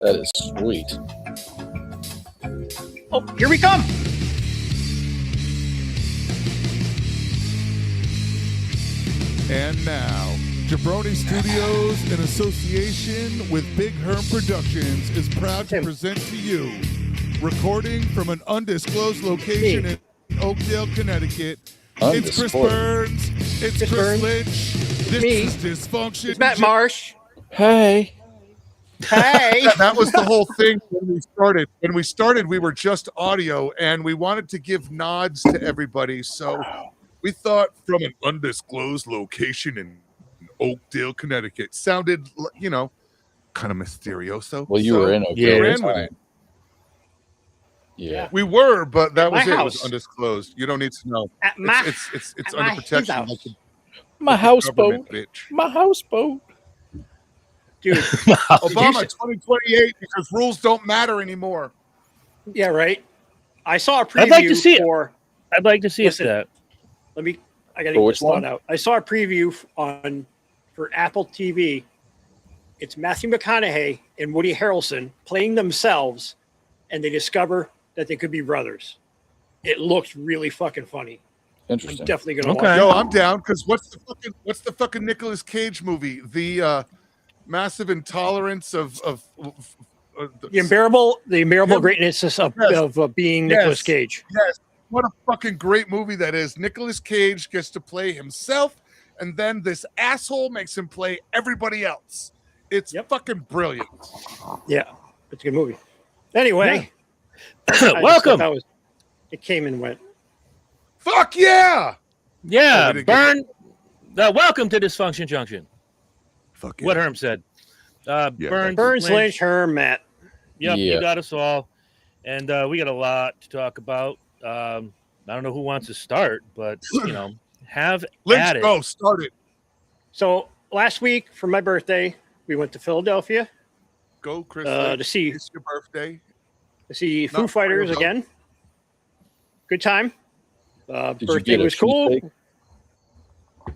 That is sweet. Oh, here we come. And now, Jabroni Studios, in association with Big Herm Productions, is proud to present to you, recording from an undisclosed location in Oakdale, Connecticut. It's Chris Burns. It's Chris Lynch. This is Dysfunction. It's Matt Marsh. Hey. Hey. That was the whole thing when we started. When we started, we were just audio, and we wanted to give nods to everybody. So we thought from an undisclosed location in Oakdale, Connecticut. Sounded, kind of mysterioso. Well, you were in Oakdale. We ran with it. Yeah. We were, but that was it. House. It was undisclosed. You don't need to know. It's under protection. Like my houseboat. Bitch. My houseboat. Dude. Obama 2028 because rules don't matter anymore. Yeah, right. I saw a preview. I'd like to see for, it. I'd like to see that. I gotta get this thought out. I saw a preview for Apple TV. It's Matthew McConaughey and Woody Harrelson playing themselves, and they discover that they could be brothers. It looks really fucking funny. Interesting. I'm definitely gonna watch it. Yo, I'm down because what's the fucking Nicolas Cage movie? The massive intolerance of the unbearable greatness of being Nicolas Cage. Yes. What a fucking great movie that is. Nicolas Cage gets to play himself, and then this asshole makes him play everybody else. It's fucking brilliant. Yeah, it's a good movie. Anyway, welcome. It came and went. Fuck yeah! Yeah, Burn. Welcome to Dysfunction Junction. Fuck yeah. What Herm said. Burns, Lynch, Herm, Matt. Yep, you got us all. And we got a lot to talk about. I don't know who wants to start, but have Let's go. Start it. So last week for my birthday, we went to Philadelphia. Go, Chris. To see it's your birthday. To see Foo Fighters again. Good time. Birthday was cool.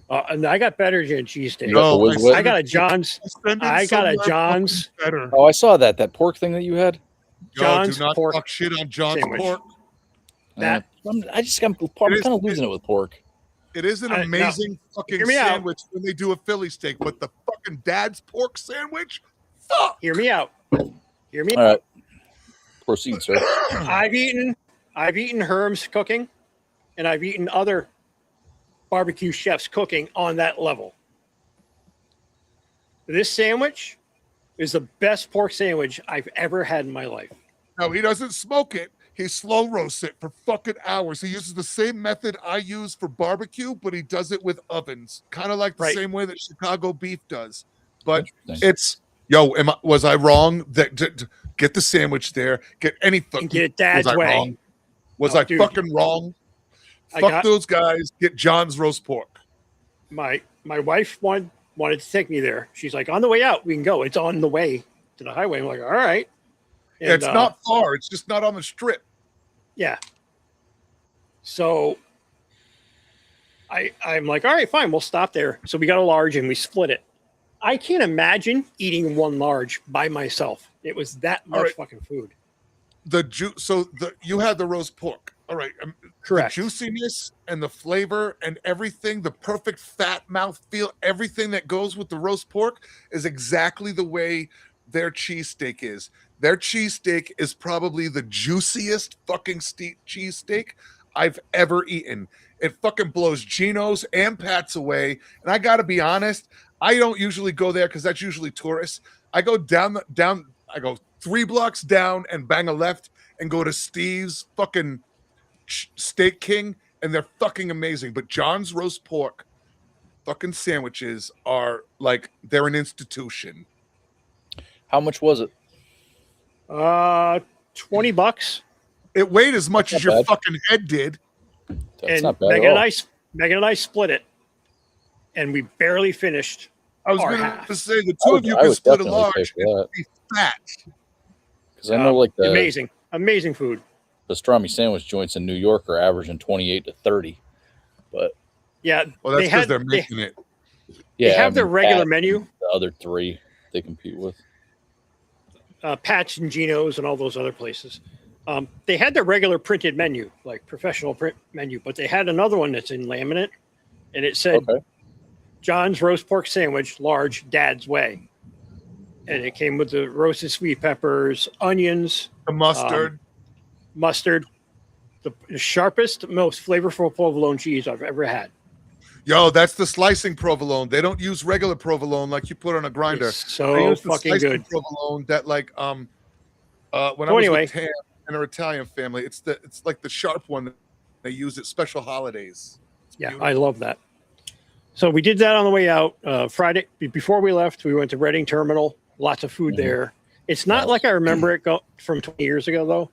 And I got better than cheesesteak. No, I got a John's. Oh, I saw that pork thing that you had. John's do not pork talk shit on John's sandwich. pork. I'm kind of losing it with pork. It is an amazing fucking sandwich when they do a Philly steak, but the fucking dad's pork sandwich. Fuck. Hear me out. All right. Proceed, sir. I've eaten Herm's cooking, and I've eaten other barbecue chefs cooking on that level. This sandwich is the best pork sandwich I've ever had in my life. No, he doesn't smoke it. He slow roasts it for fucking hours. He uses the same method I use for barbecue, but he does it with ovens, kind of like the same way that Chicago beef does. But it's was I wrong? That get the sandwich there, get any fucking get it Dad's way. Wrong? Was I fucking wrong? Fuck those guys. Get John's roast pork. My wife wanted to take me there. She's like, on the way out, we can go. It's on the way to the highway. I'm like, all right. And, it's not far. It's just not on the strip. Yeah. So I'm like, all right, fine. We'll stop there. So we got a large and we split it. I can't imagine eating one large by myself. It was that much fucking food. You had the roast pork. All right. Correct. The juiciness and the flavor and everything, the perfect fat mouth feel, everything that goes with the roast pork is exactly the way their cheesesteak is. Their cheesesteak is probably the juiciest fucking cheesesteak I've ever eaten. It fucking blows Geno's and Pat's away. And I got to be honest, I don't usually go there because that's usually tourists. I go down, I go 3 blocks down and bang a left and go to Steve's fucking Steak King, and they're fucking amazing. But John's roast pork fucking sandwiches are like, they're an institution. How much was it? $20. It weighed as much as your fucking head did. That's not bad. Megan and I split it, and we barely finished. I was going to say the two of you can split a large and be fat. Because I know like the amazing food. Pastrami sandwich joints in New York are averaging 28 to 30. But yeah, well, that's because they're making it. Yeah, they have their regular menu. The other 3 they compete with. Pat's and Gino's and all those other places. They had their regular printed menu, like professional print menu, but they had another one that's in laminate, and it said John's roast pork sandwich, large, Dad's way. And it came with the roasted sweet peppers, onions, the mustard, the sharpest, most flavorful provolone cheese I've ever had. Yo, that's the slicing provolone. They don't use regular provolone like you put on a grinder. It's so fucking good. Provolone that when I was with Tam and her Italian family, it's like the sharp one that they use at special holidays. It's beautiful. I love that. So we did that on the way out. Friday before we left, we went to Reading Terminal. Lots of food there. It's not like I remember it from 20 years ago, though.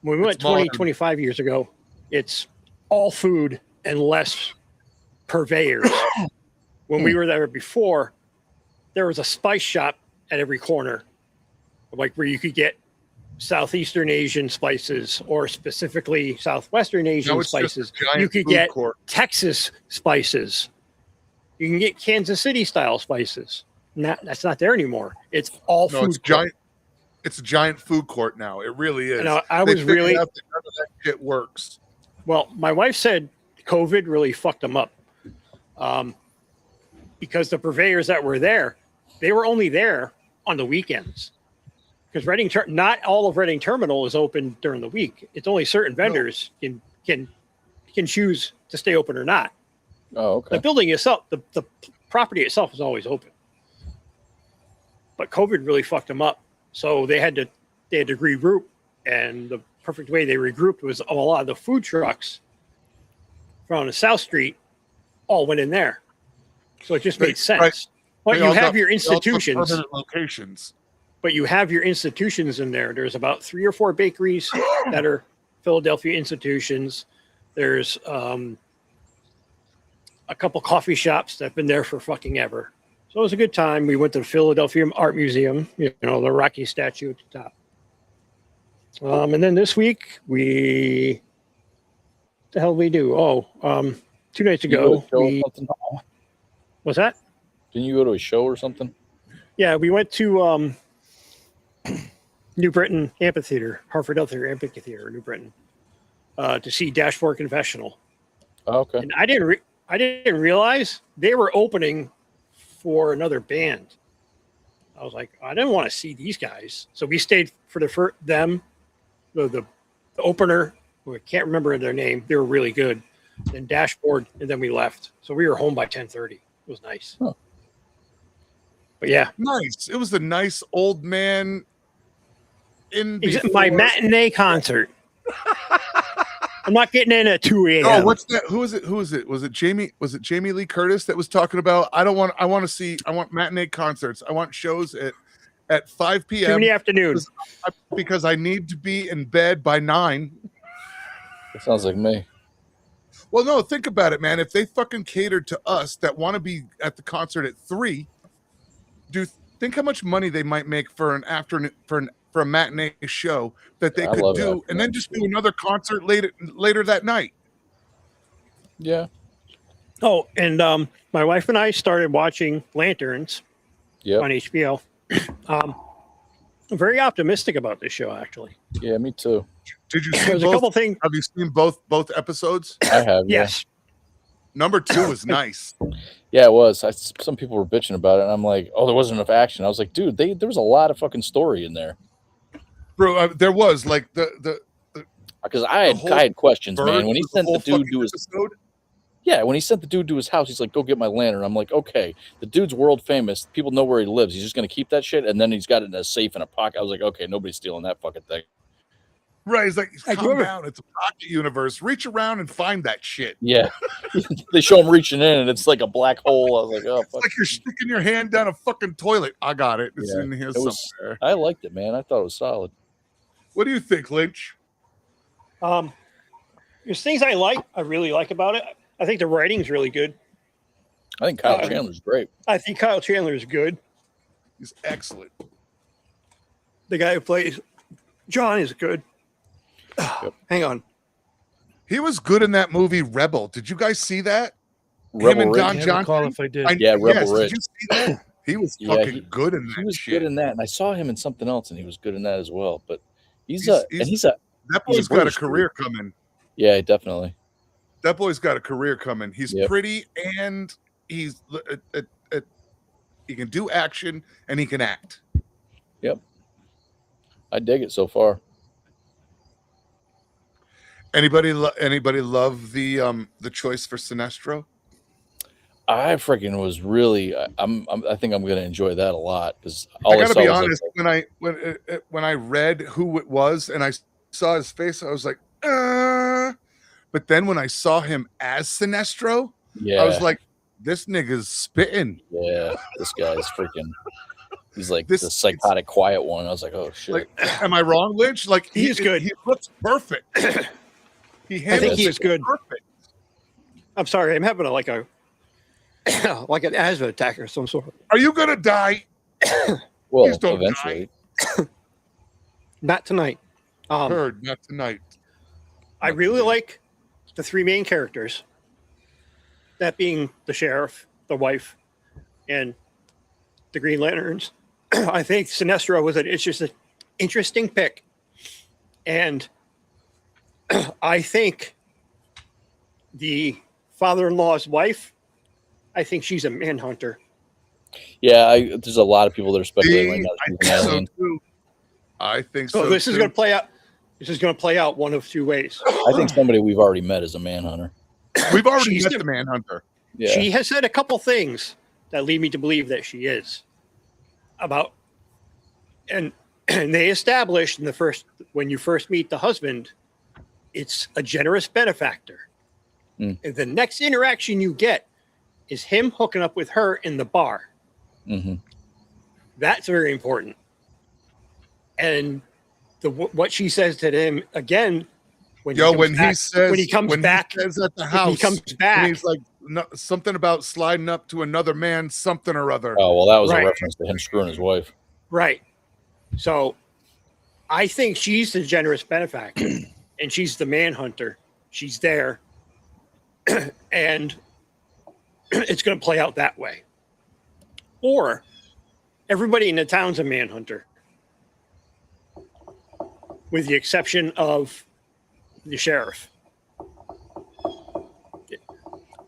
When we went 25 years ago, it's all food and less purveyors. When we were there before, there was a spice shop at every corner, like where you could get Southeastern Asian spices or specifically Southwestern Asian spices. You could get Texas spices. You can get Kansas City style spices. That's not there anymore. It's all food. It's a giant food court now. It really is. I was really none of that shit works. Well, my wife said COVID really fucked them up, because the purveyors that were there, they were only there on the weekends. Because not all of Reading Terminal is open during the week. It's only certain vendors can choose to stay open or not. Oh, okay. The building itself, the property itself is always open. But COVID really fucked them up. So they had to regroup. And the perfect way they regrouped was a lot of the food trucks from the South Street all went in there. So it just made sense. Right. But you have your institutions. Permanent locations. But you have your institutions in there. There's about 3 or 4 bakeries that are Philadelphia institutions. There's a couple coffee shops that have been there for fucking ever. So it was a good time. We went to the Philadelphia Art Museum, the Rocky statue at the top. And then this week, what the hell did we do? 2 nights ago. What's that? Didn't you go to a show or something? Yeah, we went to New Britain Amphitheater, Hartford Amphitheater, New Britain, to see Dashboard Confessional. Oh, okay. And I didn't realize they were opening for another band. I was like, I didn't want to see these guys, so we stayed for the opener. I can't remember their name. They were really good. Then Dashboard, and then we left. So we were home by 10:30. It was nice. Huh. But yeah, nice. It was a nice old man my matinee concert. I'm not getting in at 2 a.m. Oh, what's that? Who is it? Was it Jamie Lee Curtis that was talking about? I want matinee concerts. I want shows at 5 p.m. 2 in the afternoon. Because I need to be in bed by 9. That sounds like me. Well, no, think about it, man. If they fucking catered to us that want to be at the concert at 3, think how much money they might make for an afternoon for a matinee show that they could do, and then just do another concert later that night. Yeah. Oh, and my wife and I started watching Lanterns on HBO. I'm very optimistic about this show, actually. Yeah, me too. Did you see There's a couple things. Have you seen both episodes? I have. Yes. Number 2 was nice. Yeah, it was. Some people were bitching about it, and I'm like, oh, there wasn't enough action. I was like, dude, there was a lot of fucking story in there. Bro, there was like the because I had questions, man. When he sent the dude to his episode? when he sent the dude to his house, he's like, go get my lantern. I'm like, okay, the dude's world famous. People know where he lives. He's just gonna keep that shit, and then he's got it in a safe in a pocket. I was like, okay, nobody's stealing that fucking thing. Right, he's like, calm down. It's a pocket universe. Reach around and find that shit. Yeah, they show him reaching in, and it's like a black hole. I was like, oh, it's like you're sticking your hand down a fucking toilet. I got it. It's in here somewhere. I liked it, man. I thought it was solid. What do you think, Lynch? There's things I really like about it. I think the writing's really good. I think Kyle Chandler's great. I think Kyle Chandler is good. He's excellent. The guy who plays John is good. Yep. Hang on. He was good in that movie Rebel. Did you guys see that? Rebel Him and Ridge. Don Johnson. Call if I did. Rebel Ridge. Did you see that? He was fucking good in that. He was shit. good in that, and I saw him in something else, and he was good in that as well. But that boy's got a career coming. Yeah, definitely. That boy's got a career coming. He's pretty, and he's he can do action, and he can act. Yep, I dig it so far. Anybody love the choice for Sinestro? I freaking was really. I think I'm going to enjoy that a lot because I gotta be honest. When I read who it was and I saw his face, I was like, But then when I saw him as Sinestro, I was like, this nigga's spitting. Yeah, this guy's freaking. He's like the psychotic, quiet one. I was like, oh shit. Like, am I wrong, Lynch? Like he's good. He looks perfect. I think he's good. Perfect. I'm sorry, I'm having like an asthma attack or some sort. Are you gonna die? Well, eventually. Not tonight. Heard, not tonight. I really like the three main characters. That being the sheriff, the wife, and the Green Lanterns. I think Sinestro was an interesting pick. And I think the father-in-law's wife, I think she's a manhunter. Yeah, there's a lot of people that are speculating right now. I think so. So this is going to play out. This is going to play out one of two ways. I think somebody we've already met is a manhunter. We've already met the manhunter. Yeah. She has said a couple things that lead me to believe that she is. And they established when you first meet the husband, it's a generous benefactor. And the next interaction you get is him hooking up with her in the bar. Mm-hmm. That's very important. And what she says to him again when he comes back at the house, he comes back, and he's like something about sliding up to another man, something or other. Oh well, that was a reference to him screwing his wife. Right. So, I think she's the generous benefactor, and she's the manhunter. She's there, and it's going to play out that way. Or everybody in the town's a manhunter, with the exception of the sheriff.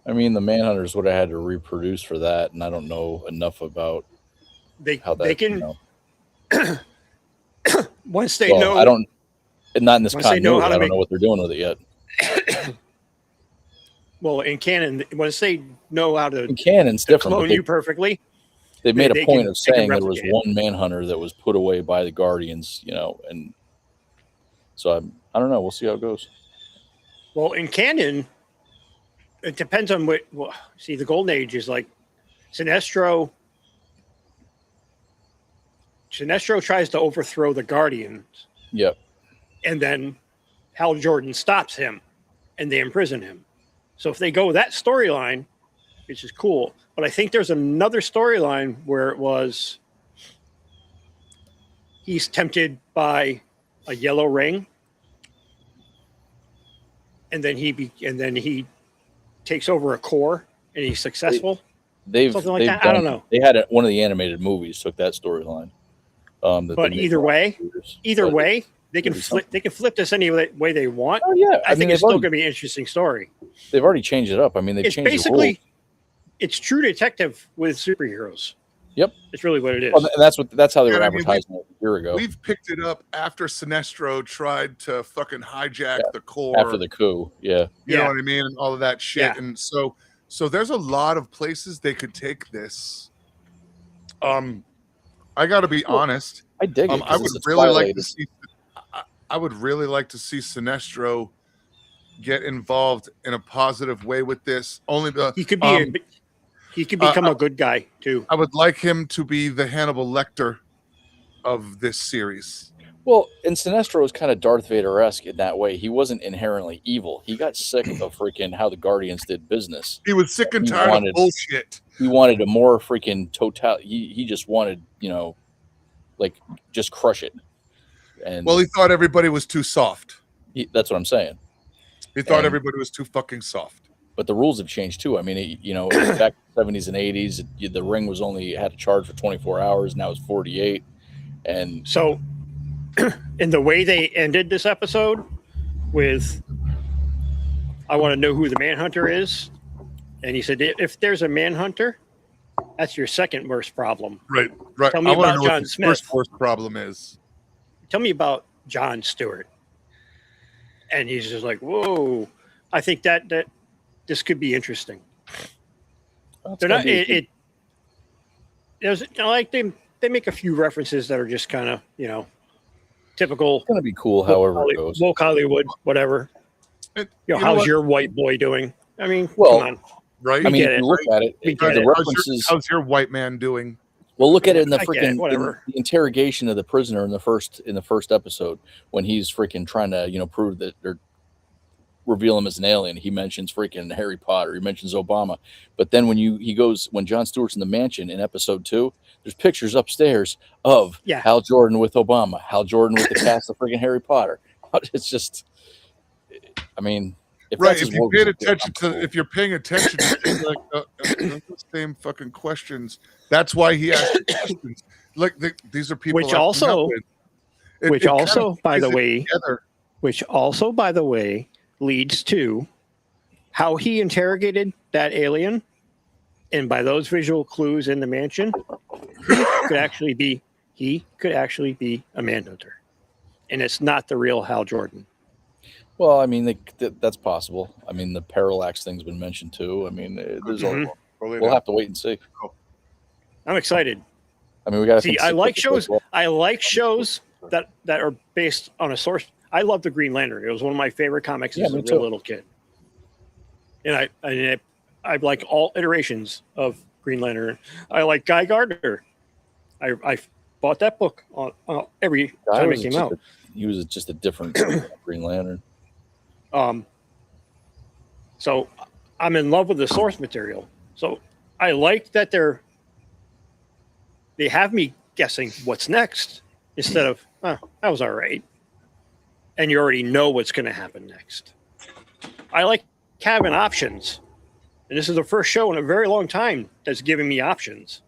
I mean, the manhunters would have had to reproduce for that, and I don't know enough about how that. They can. You know. Once they know, I don't. Not in this continuity. I don't know what they're doing with it yet. Well, in canon, once they know how to, in canon's different. Clone you perfectly. They made a point of saying there was one manhunter that was put away by the Guardians, you know, and so I don't know. We'll see how it goes. Well, in canon, it depends on what. Well, see, the Golden Age is like Sinestro. Sinestro tries to overthrow the Guardians. Yep. And then Hal Jordan stops him, and they imprison him. So if they go that storyline, which is cool, but I think there's another storyline where it was he's tempted by a yellow ring, and then he takes over a core, and he's successful. Something like that. I don't know. They had one of the animated movies took that storyline. But either way, they can flip. They can flip this any way they want. Oh yeah, I think it's still going to be an interesting story. They've already changed it up. I mean, they've changed basically, the rules. It's True Detective with superheroes. Yep, it's really what it is. Well, and that's how they were advertising it a year ago. We've picked it up after Sinestro tried to fucking hijack the core after the coup. Yeah, you know what I mean, and all of that shit. Yeah. And so there's a lot of places they could take this. I got to be honest. I dig it. I would really like to see. I would really like to see Sinestro get involved in a positive way with this. He could be. He could become a good guy too. I would like him to be the Hannibal Lecter of this series. Well, and Sinestro was kind of Darth Vader-esque in that way. He wasn't inherently evil. He got sick of freaking how the Guardians did business. He was sick and tired of bullshit. He wanted a more freaking total. He just wanted, like just crush it. And he thought everybody was too soft. That's what I'm saying. He thought everybody was too fucking soft. but the rules have changed too. I mean, back in the 70s and 80s, the ring was only had to charge for 24 hours. Now it's 48. And so, in the way they ended this episode with, I want to know who the manhunter is. And he said, if there's a manhunter, that's your second worst problem. Right. Tell me about John Smith. First worst problem is. Tell me about John Stewart. And he's just like, whoa, I think that this could be interesting. They're not, like they make a few references that are just kind of, typical. It's going to be cool, however it goes. Woke Hollywood, whatever. How's your white boy doing? I mean, come on. Right. I mean, if you look at it, the references. How's your white man doing? Well, look at it in the freaking the interrogation of the prisoner in the first episode when he's freaking trying to prove that or reveal him as an alien. He mentions freaking Harry Potter. He mentions Obama. But then when Jon Stewart's in the mansion in episode 2, there's pictures upstairs of Hal Jordan with Obama, Hal Jordan with the cast of freaking Harry Potter. It's just, I mean. If you're paying attention to like the same fucking questions, that's why he asked questions. Like these are people, which also, by the way, leads to how he interrogated that alien, and by those visual clues in the mansion, he could actually be a manhunter, and it's not the real Hal Jordan. Well, I mean, that's possible. I mean, the parallax thing's been mentioned too. I mean, we'll have to wait and see. I'm excited. I mean, we got to see. I like shows. I like shows that are based on a source. I love the Green Lantern. It was one of my favorite comics as a real little kid. And I like all iterations of Green Lantern. I like Guy Gardner. I bought that book on every time it came out. He was just a different Green Lantern. So I'm in love with the source material. So I like that they have me guessing what's next instead of, that was all right. And you already know what's going to happen next. I like having options. And this is the first show in a very long time that's giving me options.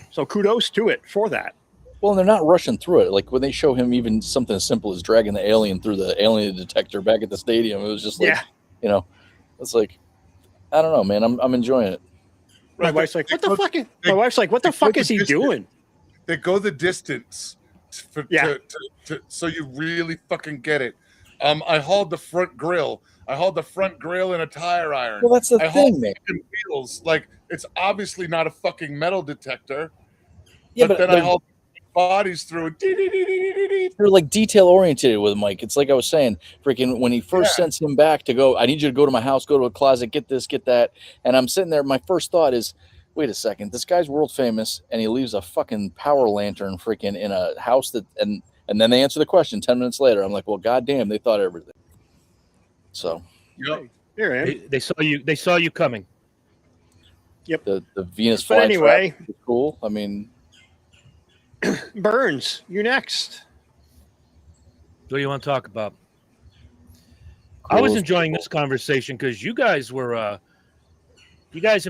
So kudos to it for that. Well, they're not rushing through it. Like when they show him even something as simple as dragging the alien through the alien detector back at the stadium, it was just like, it's like, I don't know, man. I'm enjoying it. My wife's like, what the fuck? My wife's like, what the fuck is he doing? They go the distance so you really fucking get it. I hauled the front grill. In a tire iron. Well, that's the thing, man. Wheels. Like it's obviously not a fucking metal detector. Yeah, but then I hauled bodies through. They're like detail oriented with Mike. It's like I was saying, freaking when he first sends him back to go, I need you to go to my house, go to a closet, get this, get that. And I'm sitting there. My first thought is, wait a second, this guy's world famous, and he leaves a fucking power lantern freaking in a house and then they answer the question 10 minutes later. I'm like, well, goddamn, they thought everything. So they saw you coming. Yep. The Venus flytrap anyway, is cool. I mean, Burns, you next. What do you want to talk about? I was enjoying this conversation because you guys have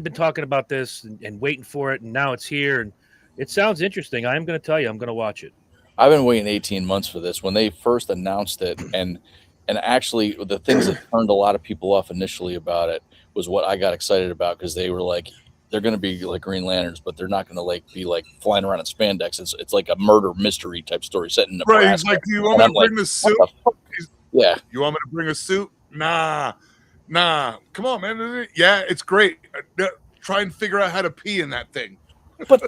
been talking about this and waiting for it, and now it's here, and it sounds interesting. I'm going to tell you, I'm going to watch it. I've been waiting 18 months for this. When they first announced it, and actually the things that turned a lot of people off initially about it was what I got excited about, because they were like, they're going to be like Green Lanterns, but they're not going to be like flying around in spandex. It's like a murder mystery type story set in Nebraska. Right. He's like, do you want me to bring the suit? Yeah. You want me to bring a suit? Nah. Come on, man. Yeah, it's great. Try and figure out how to pee in that thing. But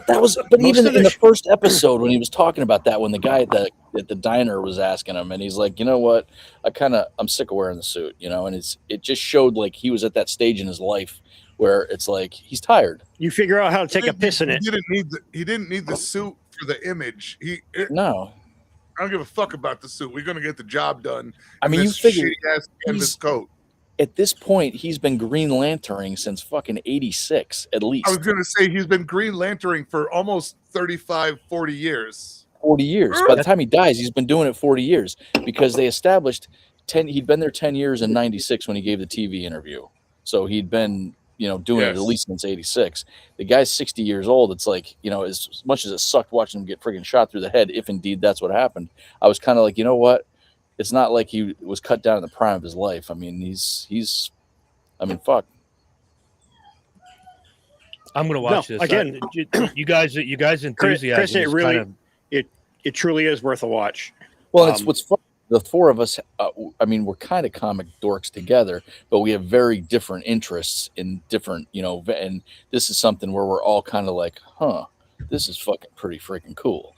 even in the first episode when he was talking about that, when the guy at the diner was asking him, and he's like, you know what, I'm sick of wearing the suit, and it just showed like he was at that stage in his life where it's like he's tired. You figure out how to take a piss in it. He didn't need the suit for the image. No. I don't give a fuck about the suit. We're gonna get the job done. I mean, you figure ass canvas coat. At this point, he's been Green Lanterning since fucking 86, at least. I was going to say he's been Green Lanterning for almost 35, 40 years. 40 years. By the time he dies, he's been doing it 40 years, because they established he'd been there 10 years in 96 when he gave the TV interview. So he'd been, doing it Yes. at least since 86. The guy's 60 years old. It's like, as much as it sucked watching him get friggin' shot through the head, if indeed that's what happened, I was kind of like, you know what? It's not like he was cut down in the prime of his life. I mean, fuck. I'm gonna watch this again. You guys enthusiasm Chris, it is really, kind of... it truly is worth a watch. Well, it's what's fun. The four of us, we're kind of comic dorks together, but we have very different interests in different, and this is something where we're all kind of like, huh, this is fucking pretty freaking cool.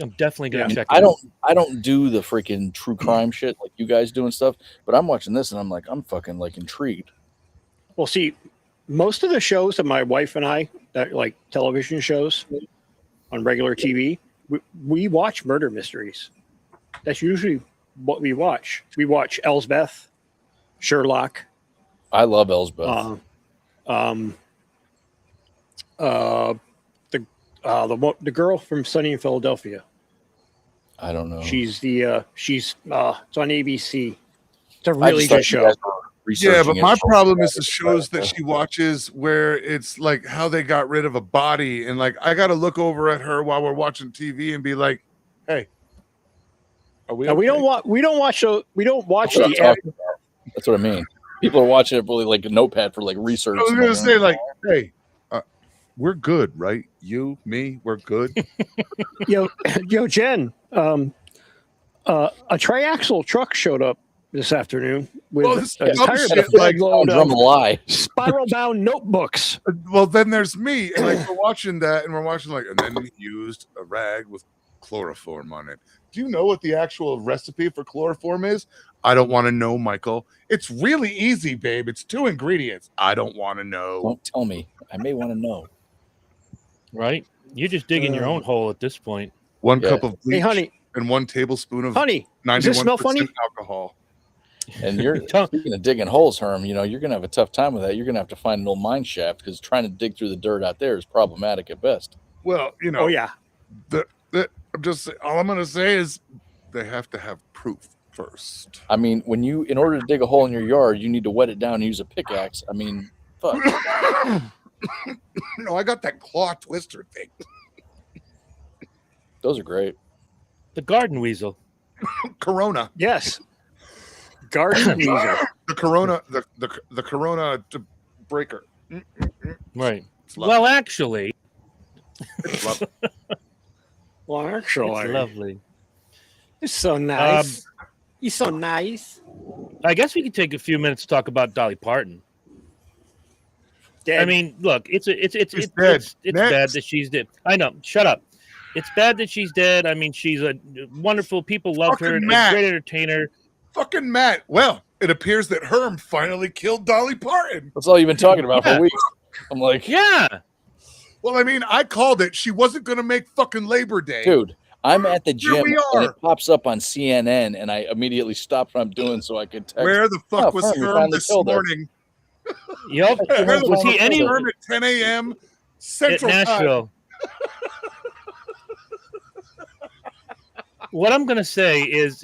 I'm definitely gonna check I it out. I don't do the freaking true crime shit like you guys do and stuff, but I'm watching this and I'm like, I'm fucking like intrigued. Well, see, most of the shows that my wife and I, that like television shows on regular TV, we watch murder mysteries. That's usually what we watch. We watch Elsbeth, Sherlock. I love Elsbeth. The girl from Sunny in Philadelphia. I don't know. She's it's on ABC. It's a really good show. Yeah, but my problem is the shows that she watches where it's like how they got rid of a body, and like I got to look over at her while we're watching TV and be like, "Hey, are we?" No, we don't watch the app. That's what I mean. People are watching it really like a notepad for like research. I was gonna say like, "Hey, we're good, right? You, me, we're good." Yo, Jen. A triaxle truck showed up this afternoon with a entire flag load of spiral-bound notebooks. Well, then there's me, and like we're watching that, and we're watching like, and then he used a rag with chloroform on it. Do you know what the actual recipe for chloroform is? I don't want to know, Michael. It's really easy, babe. It's 2 ingredients. I don't want to know. Don't tell me. I may want to know. Right? You're just digging your own hole at this point. 1 cup of bleach, hey, honey, and 1 tablespoon of 91% does this smell funny? Alcohol. And you're speaking of digging holes, Herm. You're going to have a tough time with that. You're going to have to find an old mine shaft because trying to dig through the dirt out there is problematic at best. Well, oh yeah. I'm just all I'm going to say is they have to have proof first. I mean, in order to dig a hole in your yard, you need to wet it down and use a pickaxe. I mean, fuck. No, I got that claw twister thing. Those are great. The garden weasel. Corona. Yes. Garden weasel. The Corona. The Corona breaker. Right. Well, actually. It's lovely. Well, actually. It's lovely. It's so nice. He's so nice. I guess we could take a few minutes to talk about Dolly Parton. Dead. I mean, look, it's bad that she's dead. I know. Shut up. It's bad that she's dead. I mean, she's a wonderful. People love her. A great entertainer. Fucking Matt. Well, it appears that Herm finally killed Dolly Parton. That's all you've been talking about for weeks. I'm like, yeah. Well, I mean, I called it. She wasn't going to make fucking Labor Day. Dude, I'm at the gym and it pops up on CNN and I immediately stopped what I'm doing so I could text. Where the fuck was Herm this morning? Yep. Was he any Herm at 10 a.m. Central at Nashville? What I'm going to say is,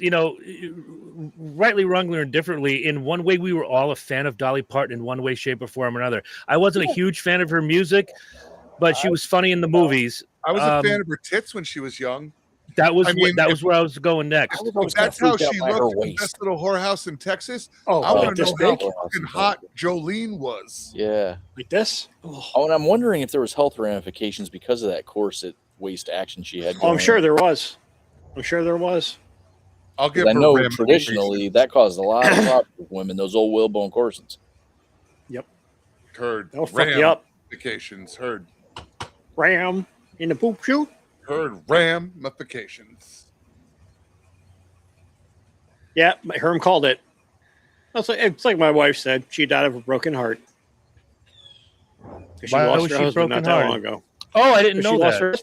rightly, wrongly, or indifferently, in one way, we were all a fan of Dolly Parton in one way, shape, or form or another. I wasn't a huge fan of her music, but she was funny in the movies. I was a fan of her tits when she was young. That was where I was going next. That's how she looked in Best Little Whorehouse in Texas. I want to know how fucking hot Jolene was. Yeah. Like this? Oh, and I'm wondering if there was health ramifications because of that corset waist action she had. I'm sure there was. I'll give I know traditionally that caused a lot of problems with women, those old whalebone corsets. Yep. Heard. That'll fuck you up. Vacations. Heard. Ram in the poop chute. Heard ramifications. Yeah, Herm called it. It's like my wife said. She died of a broken heart. She lost her husband not that long ago. Oh, I didn't know that.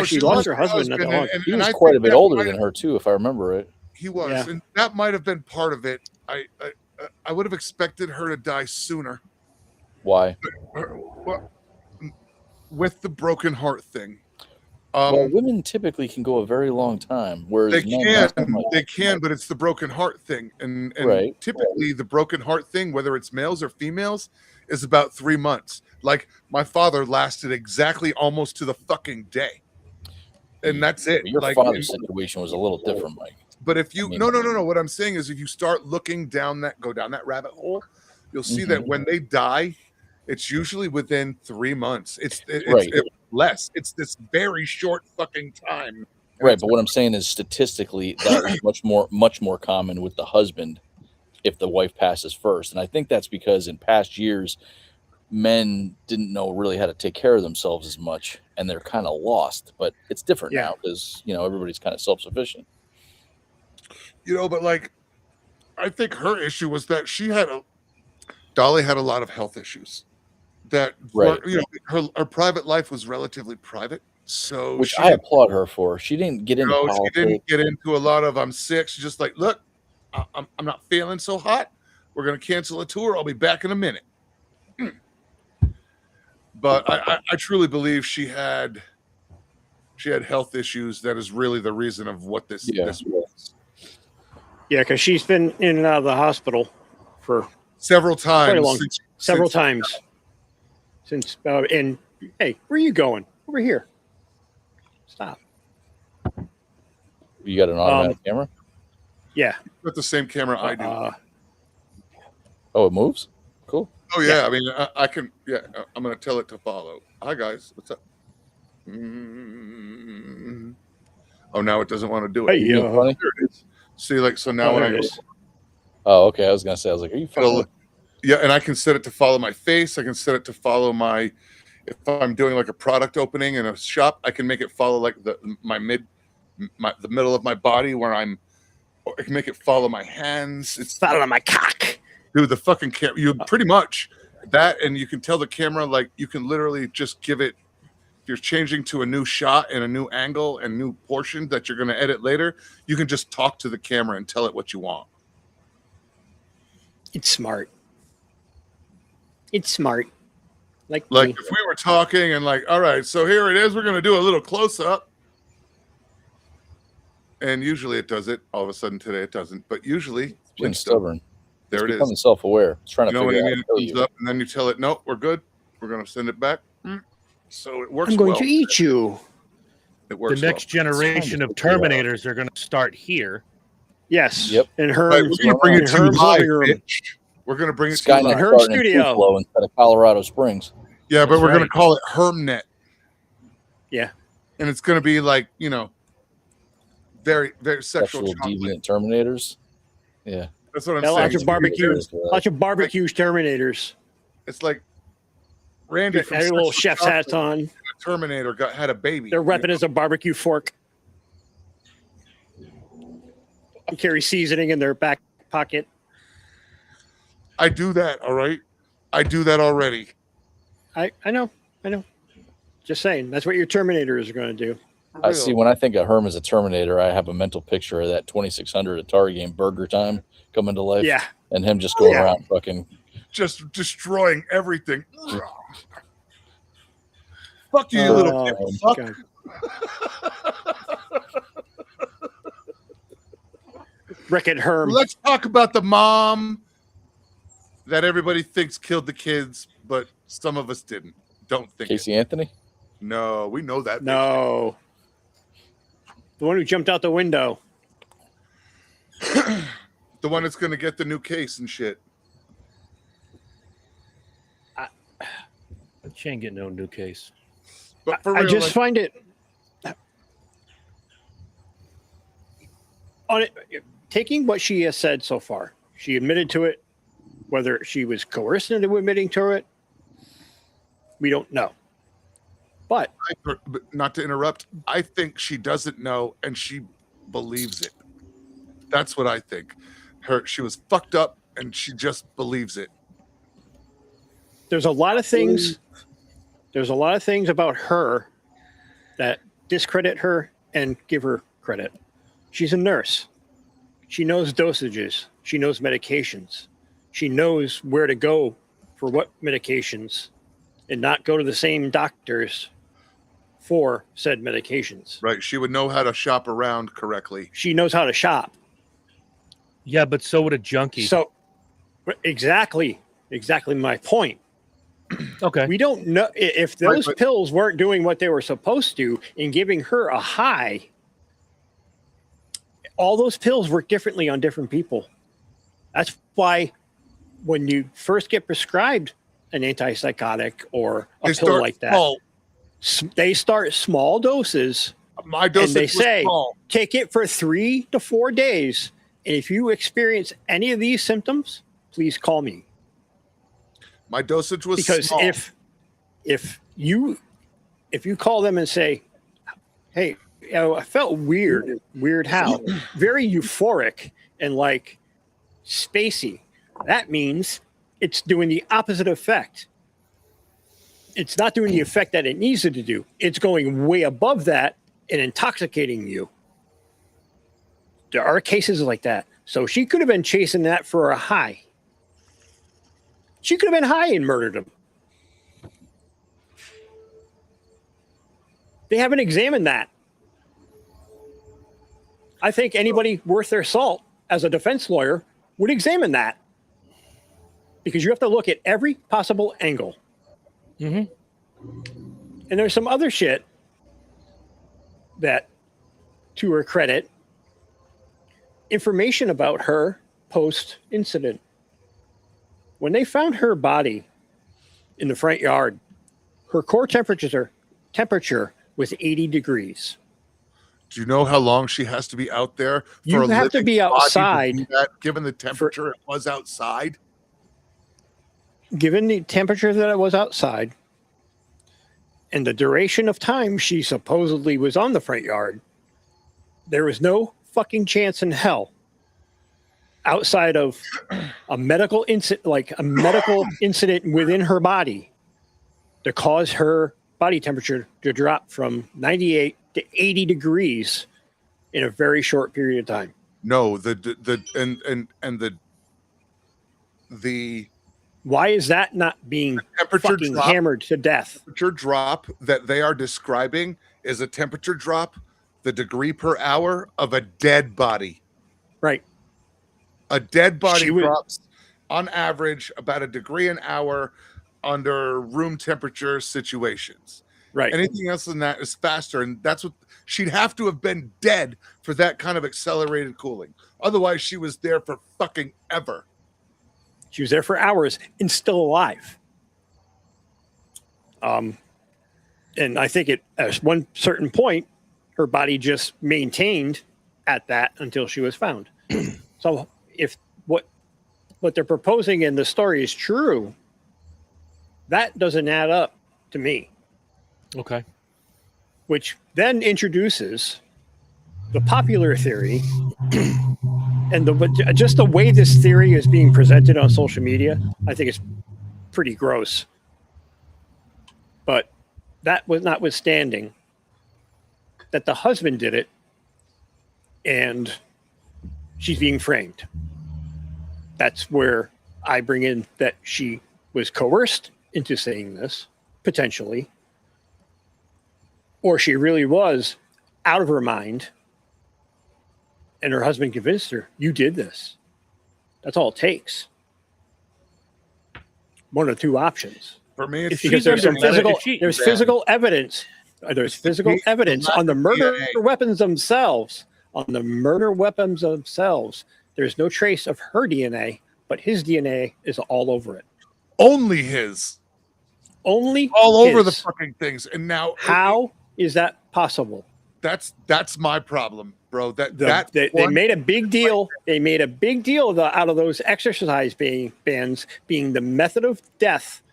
She lost her husband not that long ago. He was quite a bit older than her, too, if I remember it. He was, and that might have been part of it. I would have expected her to die sooner. Why? With the broken heart thing. Well, women typically can go a very long time, whereas they men can, not so much. they can, but it's the broken heart thing, and Right. typically the broken heart thing, whether it's males or females, is about 3 months. Like my father lasted exactly almost to the fucking day, and that's it. Your Like, father's situation was a little different, Mike. but if you I mean- no, what I'm saying is, if you start looking down that, go down that rabbit hole, you'll see that when they die, it's usually within 3 months. It's Right. less. It's this very short fucking time. Right, but what I'm saying is statistically that was much more common with the husband if the wife passes first. And I think that's because in past years men didn't know really how to take care of themselves as much, and they're kind of lost. But it's different now because everybody's kind of self-sufficient. But like, I think her issue was that Dolly had a lot of health issues that were, her private life was relatively private. So which I applaud her for. She didn't get into politics. She didn't get into a lot of I'm sick. She's just like, look, I'm not feeling so hot. We're gonna cancel a tour. I'll be back in a minute. But I truly believe she had health issues. That is really the reason of what this was. Yeah, because she's been in and out of the hospital for several times. Several times. Since and hey, where are you going? Over here. Stop. You got an automatic camera? Yeah. Got the same camera I do. Oh, it moves? Cool. Oh yeah, I mean, I can. Yeah, I'm gonna tell it to follow. Hi guys, what's up? Oh, now it doesn't want to do it. Hey, There it is. See, like, so now when I go. Oh, okay. I was gonna say, I was like, are you funny? Yeah, and I can set it to follow my face. I can set it to follow my. If I'm doing like a product opening in a shop, I can make it follow like the middle of my body where I'm. Or I can make it follow my hands. It's follow my cock. Dude, the fucking camera. You pretty much that, and you can tell the camera, like, you can literally just give it. If you're changing to a new shot and a new angle and new portion that you're going to edit later, you can just talk to the camera and tell it what you want. It's smart. It's smart. Like if we were talking and like, all right, so here it is. We're going to do a little close up. And usually it does it. All of a sudden today it doesn't. But usually it's been stubborn. There it's it is. Becoming self-aware. It's trying to figure out. It comes up, and then you tell it, no, we're good. We're going to send it back. So it works. I'm going to eat you. It works. The next generation of Terminators are going to start here. Yes. Yep. And her. Right, we're going to bring it to live. We're going to bring it to Skynet her studio instead of Colorado Springs. Yeah, but we're going to call it HermNet. Yeah. And it's going to be like, very, very sexual deviant Terminators. Yeah. That's what I'm saying. Lots of barbecues. Lots of barbecues Terminators. It's like Randy from little chef's hats on. Terminator had a baby. Their weapon is a barbecue fork. They carry seasoning in their back pocket. I do that, all right? I do that already. I know. Just saying. That's what your Terminators are going to do. I see. When I think of Herm as a Terminator, I have a mental picture of that 2600 Atari game Burger Time coming to life. Yeah. And him just going around fucking. Just destroying everything. Fuck you, little fuck. Rick and Herm. Let's talk about the mom that everybody thinks killed the kids, but some of us didn't. Don't think Casey Anthony? No, we know that. No. The one who jumped out the window. The one that's going to get the new case and shit. She ain't getting no new case. But for I real, just find it. Taking what she has said so far, she admitted to it. Whether she was coerced into admitting to it, we don't know. But not to interrupt, I think she doesn't know and she believes it. That's what I think. She was fucked up and she just believes it. There's a lot of things. There's a lot of things about her that discredit her and give her credit. She's a nurse. She knows dosages. She knows medications. She knows where to go for what medications and not go to the same doctors for said medications. Right. She would know how to shop around correctly. She knows how to shop. Yeah, but so would a junkie. So exactly my point. Okay. We don't know if those pills weren't doing what they were supposed to in giving her a high. All those pills work differently on different people. That's why when you first get prescribed an antipsychotic or a pill like that, they start small doses. My dosage and they was say, small. Take it for 3 to 4 days. And if you experience any of these symptoms, please call me. My dosage was because small. if you call them and say, hey, I felt weird how very euphoric and like spacey, that means it's doing the opposite effect. It's not doing the effect that it needs to do. It's going way above that and intoxicating you. There are cases like that. So she could have been chasing that for a high. She could have been high and murdered him. They haven't examined that. I think anybody worth their salt as a defense lawyer would examine that. Because you have to look at every possible angle. Mm-hmm. And there's some other shit that, to her credit, information about her post-incident. When they found her body in the front yard, her core temperature was 80 degrees. Do you know how long she has to be out there? You have to be outside. Given the temperature it was outside? Given the temperature that it was outside and the duration of time she supposedly was on the front yard, there was no fucking chance in hell outside of a medical incident, like a medical incident within her body, to cause her body temperature to drop from 98 to 80 degrees in a very short period of time. No, the why is that not being fucking hammered to death? Temperature drop that they are describing is a temperature drop, the degree per hour of a dead body. Right. A dead body drops on average about a degree an hour under room temperature situations. Right. Anything else than that is faster. And that's what she'd have to have been dead for that kind of accelerated cooling. Otherwise, she was there for fucking ever. She was there for hours and still alive. And I think at one certain point, her body just maintained at that until she was found. So if what they're proposing in the story is true, that doesn't add up to me. Okay. Which then introduces the popular theory and just the way this theory is being presented on social media. I think it's pretty gross. But that was notwithstanding that the husband did it and she's being framed. That's where I bring in that she was coerced into saying this, potentially, or she really was out of her mind and her husband convinced her, you did this. That's all it takes. One of two options. For me, it's because there's some physical evidence. There's physical evidence on the murder weapons themselves. On the murder weapons themselves, there's no trace of her DNA, but his DNA is all over it. Only his. Only all his. Over the fucking things. And now, how is that possible? That's my problem, bro. They made a big deal. They made a big deal out of those exercise bans being the method of death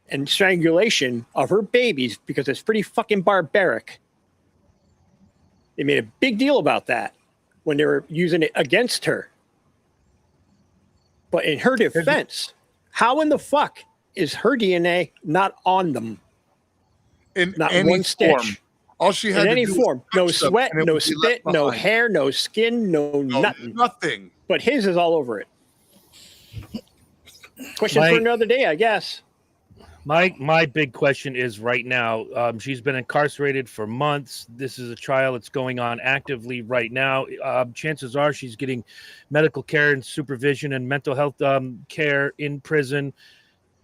and strangulation of her babies because it's pretty fucking barbaric. They made a big deal about that when they were using it against her. But in her defense, how in the fuck is her DNA not on them? In not any one stitch. Form. All she had in to any do form. No sweat, no spit, no hair, no skin, no nothing. Nothing. But his is all over it. Question for another day, I guess. My big question is right now, she's been incarcerated for months. This is a trial that's going on actively right now. Chances are she's getting medical care and supervision and mental health care in prison.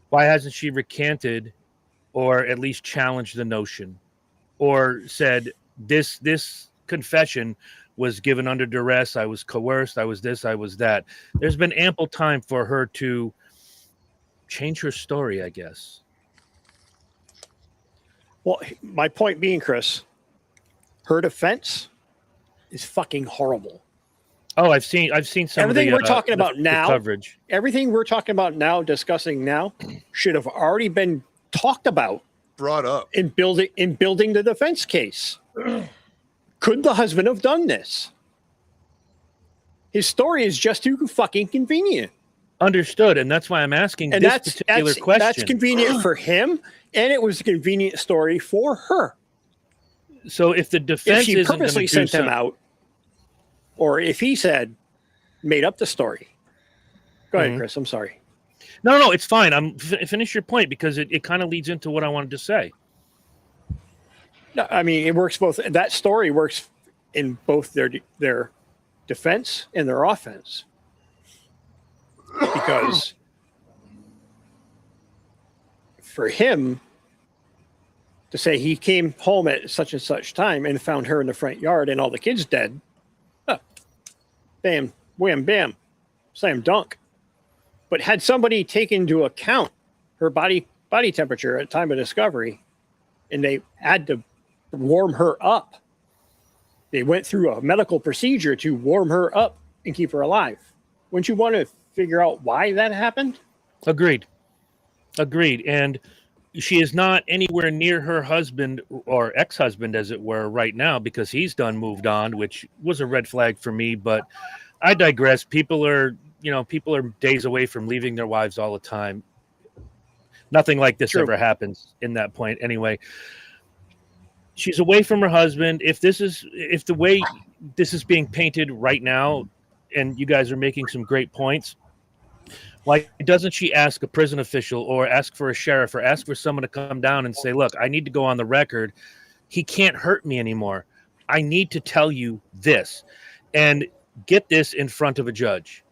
Why hasn't she recanted or at least challenged the notion or said this confession was given under duress, I was coerced, I was this, I was that? There's been ample time for her to change her story, I guess. Well, my point being, Chris, her defense is fucking horrible. Oh, I've seen some everything of the, we're talking about now. Coverage. Everything we're talking about now, discussing now, should have already been talked about, brought up in building the defense case. Could the husband have done this? His story is just too fucking convenient. Understood, and that's why I'm asking and this particular question. That's convenient for him, and it was a convenient story for her. So if the defense she purposely sent him out, or if he made up the story. Go ahead, Chris. I'm sorry. No, it's fine. Finish your point because it kind of leads into what I wanted to say. No, I mean, it works both. That story works in both their defense and their offense. Because for him to say he came home at such and such time and found her in the front yard and all the kids dead, bam, wham, bam, slam dunk. But had somebody taken into account her body temperature at time of discovery, and they had to warm her up, they went through a medical procedure to warm her up and keep her alive. Wouldn't you want to figure out why that happened? Agreed. And she is not anywhere near her husband or ex-husband, as it were, right now, because he's moved on, which was a red flag for me. But I digress. People are days away from leaving their wives all the time. Nothing like this ever happens in that point. Anyway, she's away from her husband. If the way this is being painted right now, and you guys are making some great points, why doesn't she ask a prison official or ask for a sheriff or ask for someone to come down and say, look, I need to go on the record. He can't hurt me anymore. I need to tell you this and get this in front of a judge.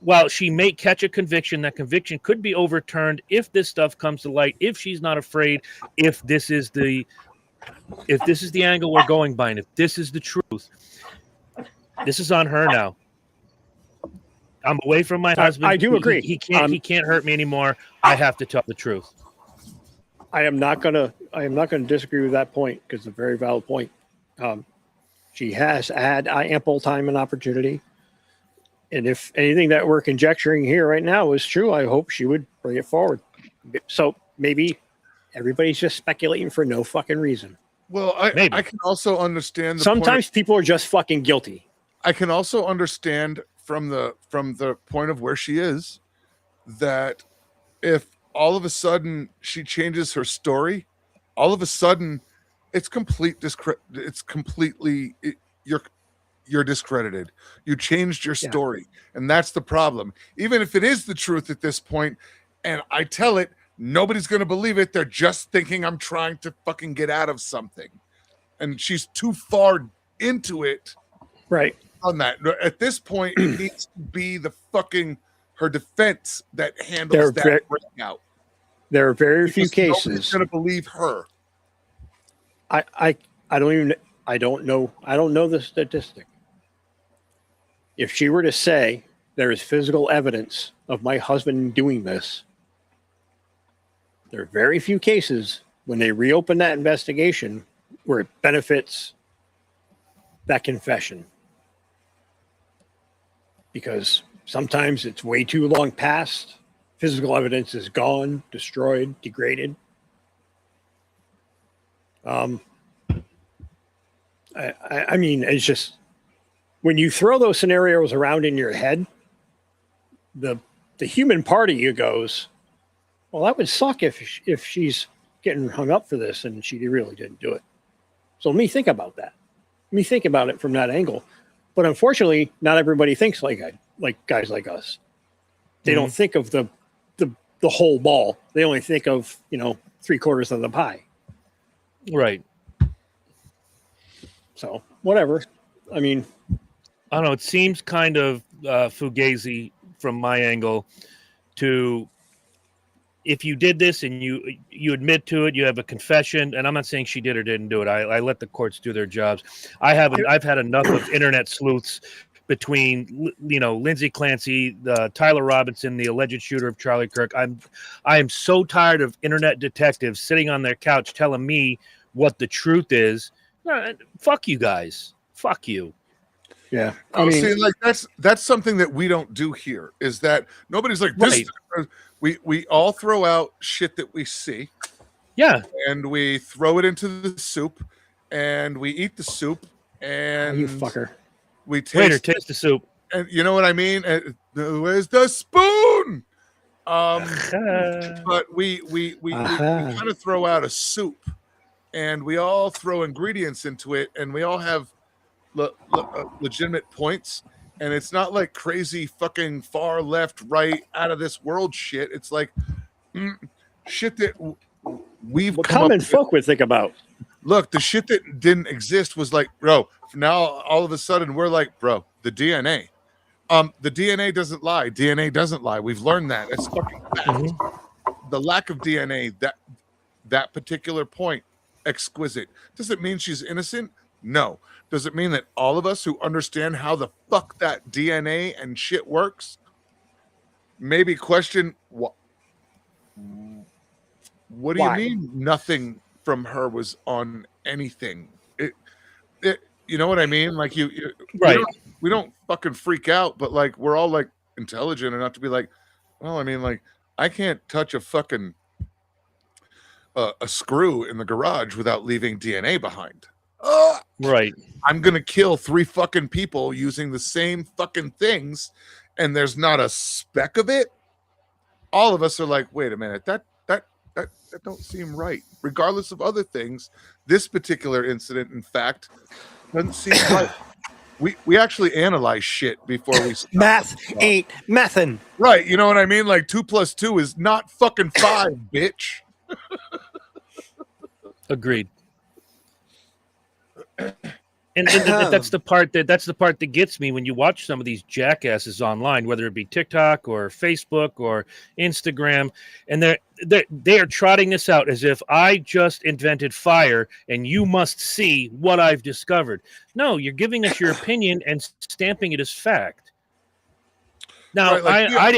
While she may catch a conviction, that conviction could be overturned if this stuff comes to light, if she's not afraid, if this is the angle we're going by, and if this is the truth. This is on her now. I'm away from my husband. I do agree. He can't hurt me anymore. I have to tell the truth. I am not gonna disagree with that point because it's a very valid point. She has had ample time and opportunity. And if anything that we're conjecturing here right now is true, I hope she would bring it forward. So maybe everybody's just speculating for no fucking reason. Well, I can also understand. Sometimes people are just fucking guilty. I can also understand from the point of where she is that if all of a sudden she changes her story, all of a sudden it's you're discredited. You changed your story, and that's the problem. Even if it is the truth at this point, and I tell it, nobody's going to believe it. They're just thinking I'm trying to fucking get out of something, and she's too far into it. Right. On that, at this point, it needs to be her defense that handles that breakout. There are very few cases. Nobody's going to believe her. I don't know the statistic. If she were to say there is physical evidence of my husband doing this, there are very few cases when they reopen that investigation where it benefits that confession. Because sometimes it's way too long past. Physical evidence is gone, destroyed, degraded. I mean, it's just when you throw those scenarios around in your head, the human part of you goes, well, that would suck if she's getting hung up for this and she really didn't do it. So let me think about that. Let me think about it from that angle. But unfortunately, not everybody thinks like guys like us. They don't think of the the whole ball. They only think of, 3/4 of the pie. Right. So whatever. I mean, I don't know. It seems kind of fugazi from my angle to, if you did this and you admit to it, you have a confession, and I'm not saying she did or didn't do it. I let the courts do their jobs. I've had enough of internet sleuths between, Lindsay Clancy, Tyler Robinson, the alleged shooter of Charlie Kirk. I am so tired of internet detectives sitting on their couch telling me what the truth is. Fuck you guys. Fuck you. yeah. I mean, see, like that's something that we don't do here. Is that nobody's like this? Right. We all throw out shit that we see. Yeah. And we throw it into the soup, and we eat the soup, and you fucker. We taste the soup. And you know what I mean? Where's the spoon? But we kind of throw out a soup, and we all throw ingredients into it, and we all have legitimate points. And it's not like crazy fucking far left, right, out of this world shit. It's like shit that we've common folk would think about. Look, the shit that didn't exist was like, bro, now all of a sudden we're like, bro, the DNA. The DNA doesn't lie. DNA doesn't lie. We've learned that. It's fucking fact. Mm-hmm. The lack of DNA, that particular point, exquisite. Does it mean she's innocent? No. Does it mean that all of us who understand how the fuck that DNA and shit works maybe question what do you mean nothing from her was on anything? It you know what I mean? Like you right. We don't fucking freak out, but like we're all like intelligent enough to be like, well, I mean, like I can't touch a fucking a screw in the garage without leaving DNA behind. Right. I'm gonna kill 3 fucking people using the same fucking things, and there's not a speck of it. All of us are like, wait a minute, that don't seem right. Regardless of other things, this particular incident, in fact, doesn't seem right. We actually analyze shit before we stop. Math ain't methin'. Right, you know what I mean? Like 2 + 2 is not fucking 5, bitch. Agreed. And that's the part that gets me when you watch some of these jackasses online, whether it be TikTok or Facebook or Instagram, and they are trotting this out as if I just invented fire and you must see what I've discovered. No, you're giving us your opinion and stamping it as fact. Now, right, like, I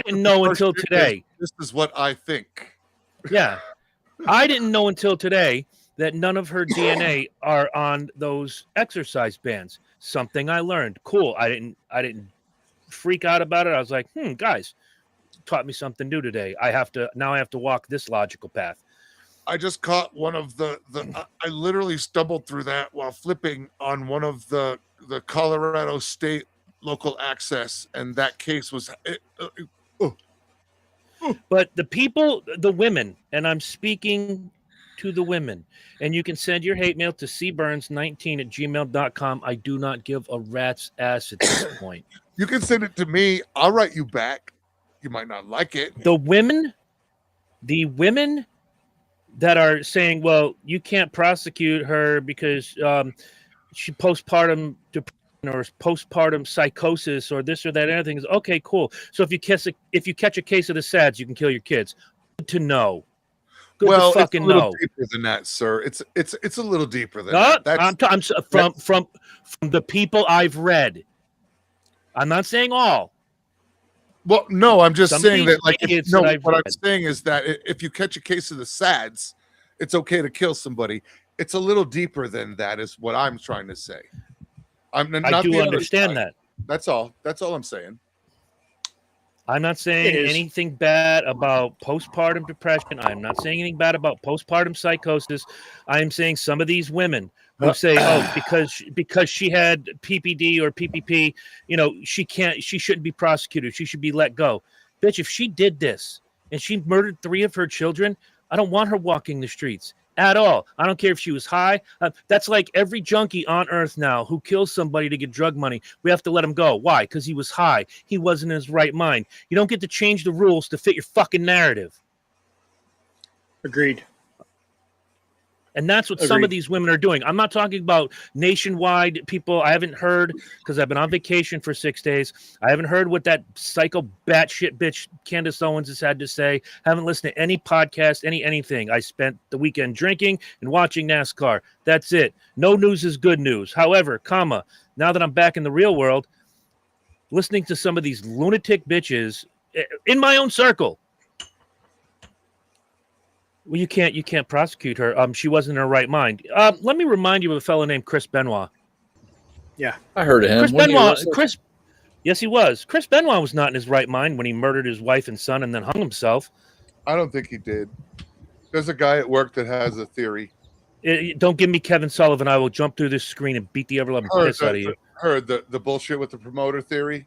didn't know until today. This is what I think. Yeah, I didn't know until today that none of her DNA are on those exercise bands. Something I learned. Cool. I didn't freak out about it. I was like, guys, taught me something new today. I have to walk this logical path. I just caught one of the I literally stumbled through that while flipping on one of the Colorado State local access, and that case was But the women, and I'm speaking to the women, and you can send your hate mail to cburns19@gmail.com. I do not give a rat's ass at this point. You can send it to me. I'll write you back. You might not like it. The women that are saying, well, you can't prosecute her because she postpartum depression or postpartum psychosis or this or that and other thing is okay, cool. So if you catch a case of the SADS, you can kill your kids. Good to know. Good to fucking it's a little know. Deeper than that, sir. It's a little deeper than that. I'm from the people I've read. I'm not saying all. Well, no, I'm just saying that. Like, what I'm saying is that if you catch a case of the SADS, it's okay to kill somebody. It's a little deeper than that, is what I'm trying to say. I do understand that. That's all. That's all I'm saying. I'm not saying anything bad about postpartum depression. I'm not saying anything bad about postpartum psychosis. I'm saying some of these women who say, "Oh, because she had PPD or PPP, she shouldn't be prosecuted. She should be let go." Bitch, if she did this and she murdered 3 of her children, I don't want her walking the streets. at all. I don't care if she was high. That's like every junkie on earth now who kills somebody to get drug money. We have to let him go. Why? Because he was high. He wasn't in his right mind. You don't get to change the rules to fit your fucking narrative. Agreed. And that's what some of these women are doing. I'm not talking about nationwide people. I haven't heard, because I've been on vacation for 6 days. I haven't heard what that psycho batshit bitch Candace Owens has had to say. Haven't listened to any podcast, anything. I spent the weekend drinking and watching NASCAR. That's it. No news is good news. However, now that I'm back in the real world, listening to some of these lunatic bitches in my own circle. Well, you can't prosecute her. She wasn't in her right mind. Let me remind you of a fellow named Chris Benoit. Yeah, I heard of him. Yes, he was. Chris Benoit was not in his right mind when he murdered his wife and son and then hung himself. I don't think he did. There's a guy at work that has a theory. Don't give me Kevin Sullivan. I will jump through this screen and beat the ever-loving piss out of you. Heard the bullshit with the promoter theory?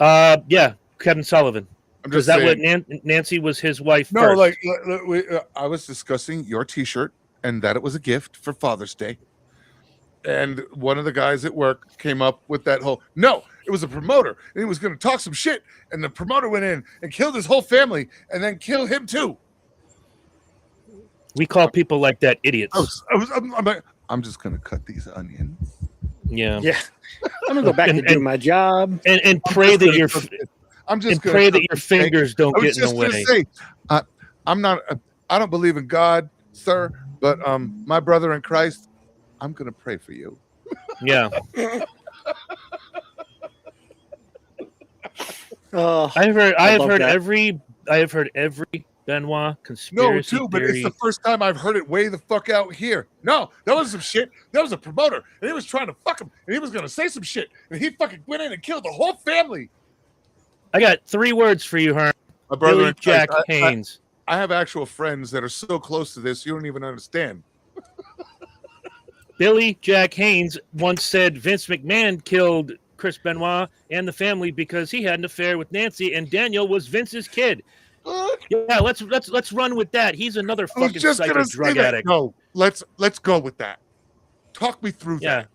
Yeah, Kevin Sullivan. Is that what Nancy was his wife? No, first? I was discussing your T-shirt and that it was a gift for Father's Day. And one of the guys at work came up with that whole, no, it was a promoter. And he was going to talk some shit. And the promoter went in and killed his whole family and then killed him too. We call people like that idiots. I'm just going to cut these onions. Yeah. I'm going to go back to do my job. And pray that your fingers don't get in the way. Say, I don't believe in God, sir, but my brother in Christ, I'm going to pray for you. Yeah. I have heard every Benoit conspiracy No, too, but it's the first time I've heard it way the fuck out here. No, that was some shit. That was a promoter, and he was trying to fuck him, and he was going to say some shit, and he fucking went in and killed the whole family. I got 3 words for you, Herm. My brother Billy Jack Haynes. I have actual friends that are so close to this, you don't even understand. Billy Jack Haynes once said Vince McMahon killed Chris Benoit and the family because he had an affair with Nancy, and Daniel was Vince's kid. Yeah, let's run with that. He's another fucking psycho drug addict. No, let's go with that. Talk me through that.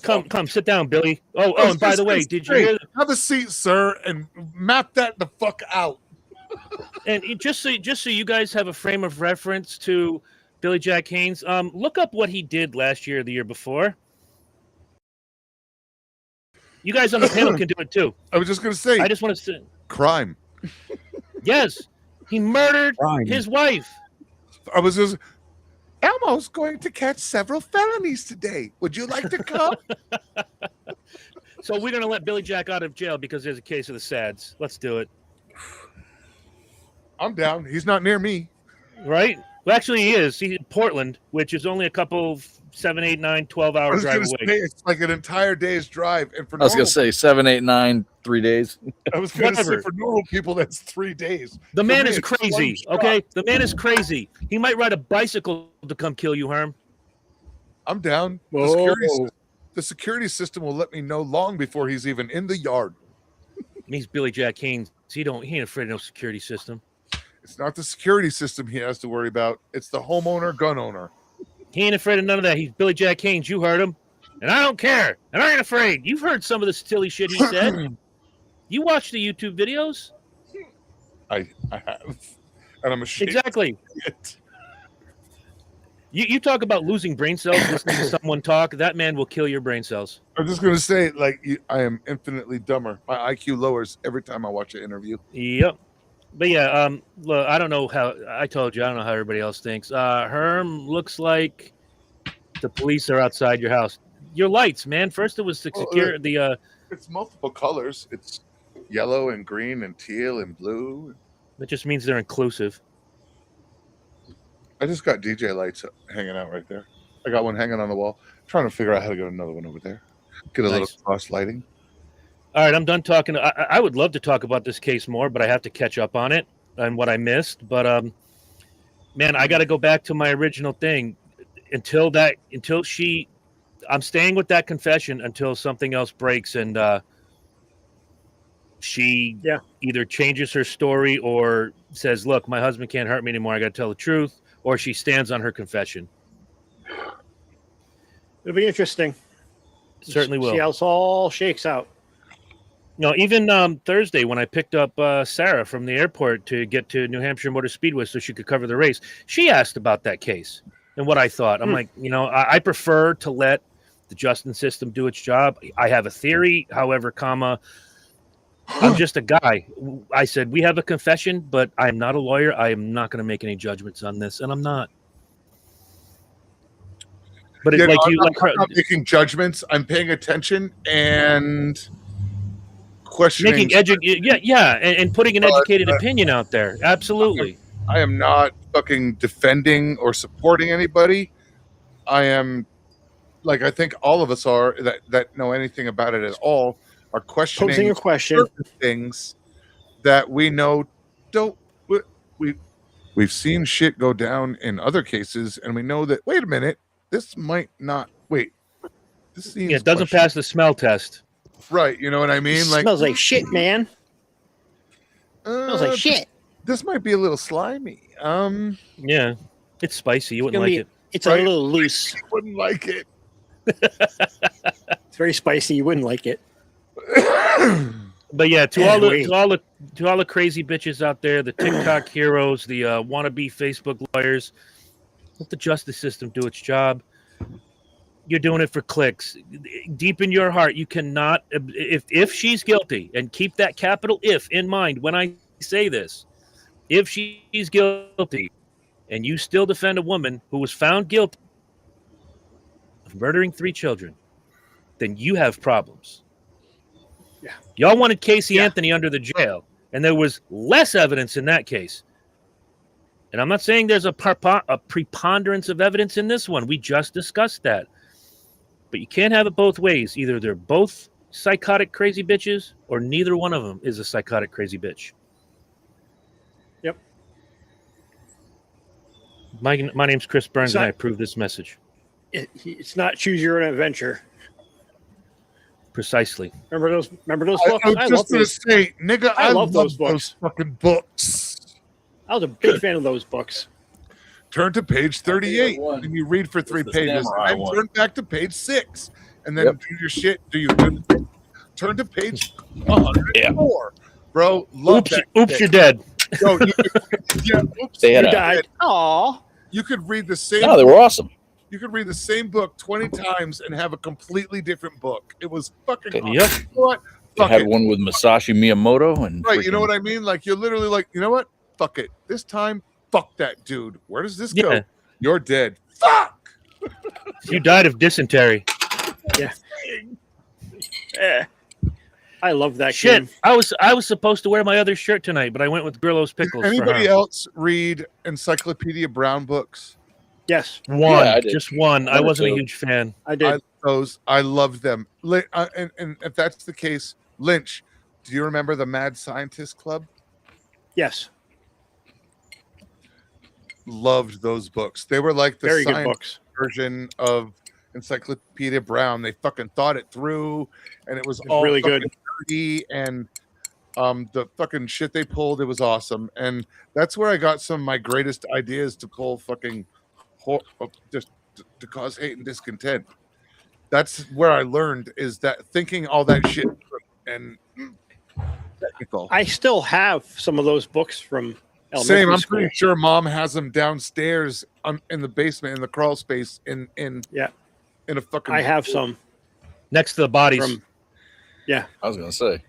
Come, sit down, Billy. Oh, and by the way, did you hear? Have a seat, sir, and map that the fuck out. And just so you guys have a frame of reference to Billy Jack Haynes, look up what he did last year or the year before. You guys on the panel can do it too. I was just going to say. I just want to say. Crime. Yes, he murdered his wife. I was just. Elmo's going to catch several felonies today. Would you like to come? So we're going to let Billy Jack out of jail because there's a case of the SADS. Let's do it. I'm down. He's not near me. Right? Well, actually, he is. He's in Portland, which is only a couple 7, 8, 9, 12-hour drive away. It's like an entire day's drive. And for I was going to say 7, 8, 9, 3 days. I was going to say for normal people, that's 3 days. The man is crazy, okay? The man is crazy. He might ride a bicycle to come kill you, Herm. I'm down. The security system will let me know long before he's even in the yard. He's Billy Jack Haynes. He ain't afraid of no security system. It's not the security system he has to worry about. It's the homeowner, gun owner. He ain't afraid of none of that. He's Billy Jack Haynes. You heard him. And I don't care. And I ain't afraid. You've heard some of the silly shit he said. You watch the YouTube videos? I have. And I'm ashamed. Exactly. You talk about losing brain cells listening to someone talk. That man will kill your brain cells. I'm just going to say, I am infinitely dumber. My IQ lowers every time I watch an interview. Yep. But yeah, look, I don't know how. I told you, I don't know how everybody else thinks. Herm looks like the police are outside your house. Your lights, man. First it was to secure It's multiple colors. It's yellow and green and teal and blue. That just means they're inclusive. I just got DJ lights hanging out right there. I got one hanging on the wall. I'm trying to figure out how to get another one over there. Get a little cross lighting. All right, I'm done talking. I would love to talk about this case more, but I have to catch up on it and what I missed. But man, I got to go back to my original thing. I'm staying with that confession until something else breaks and she either changes her story or says, "Look, my husband can't hurt me anymore. I got to tell the truth," or she stands on her confession. It'll be interesting. It certainly will. See how it all shakes out. No, even Thursday when I picked up Sarah from the airport to get to New Hampshire Motor Speedway so she could cover the race, she asked about that case and what I thought. I'm like, I prefer to let the justice system do its job. I have a theory, however, I'm just a guy. I said, we have a confession, but I'm not a lawyer. I am not going to make any judgments on this, and I'm not. But it's I'm not making judgments. I'm paying attention and questioning. And putting an educated opinion out there. Absolutely. I am not fucking defending or supporting anybody. I am, like, I think all of us are that know anything about it at all are questioning Posing a question. Things that we know don't. We've seen shit go down in other cases, and we know that. Wait a minute, this might not. Wait, this seems. Yeah, it doesn't pass the smell test. Right, you know what I mean? It smells like shit, man. Smells like shit. This might be a little slimy. Yeah, it's spicy. You wouldn't like it. It's right? A little loose. You wouldn't like it. It's very spicy. You wouldn't like it. But yeah, to all the crazy bitches out there, the TikTok heroes, the wannabe Facebook lawyers, let the justice system do its job. You're doing it for clicks. Deep in your heart, you cannot. If she's guilty, and keep that capital "if" in mind when I say this, if she's guilty, and you still defend a woman who was found guilty of murdering 3 children, then you have problems. Yeah. Y'all wanted Casey Anthony under the jail, and there was less evidence in that case. And I'm not saying there's a preponderance of evidence in this one. We just discussed that. But you can't have it both ways. Either they're both psychotic crazy bitches, or neither one of them is a psychotic crazy bitch. Yep. My name's Chris Burns, and I approve this message. It's not choose your own adventure. Precisely. Remember those books? I was just going to say, nigga, I love those those fucking books. I was a big fan of those books. Turn to page 38 and you read for 3 pages. And turn back to page 6 and then do your shit. Turn to page 104. Bro, love that. Oops, you're dead. Bro, oops, you died. Aw. You could read the same. No, they were awesome. You could read the same book 20 times and have a completely different book. It was fucking awesome. Yep. You know what? They had one with Masashi Miyamoto and you know what I mean? Like, you're literally like, you know what? Fuck it. This time, fuck that dude. Where does this go? You're dead. Fuck. You died of dysentery. Yeah. I love that shit. game. I was supposed to wear my other shirt tonight, but I went with Grillo's Pickles. Anybody else read Encyclopedia Brown books? Yes. One. Just one. I wasn't a huge fan. I did. I loved them. And if that's the case, Lynch, do you remember the Mad Scientist Club? Yes. Loved those books. They were like the very good science books version of Encyclopedia Brown. They fucking thought it through, and it was all really good. Nerdy, and the fucking shit they pulled, it was awesome. And that's where I got some of my greatest ideas to pull fucking just to cause hate and discontent. That's where I learned, is that thinking all that shit and technical. I still have some of those books from Same. I'm pretty sure Mom has them downstairs in the basement in the crawl space in a fucking. I have some next to the bodies. I was gonna say,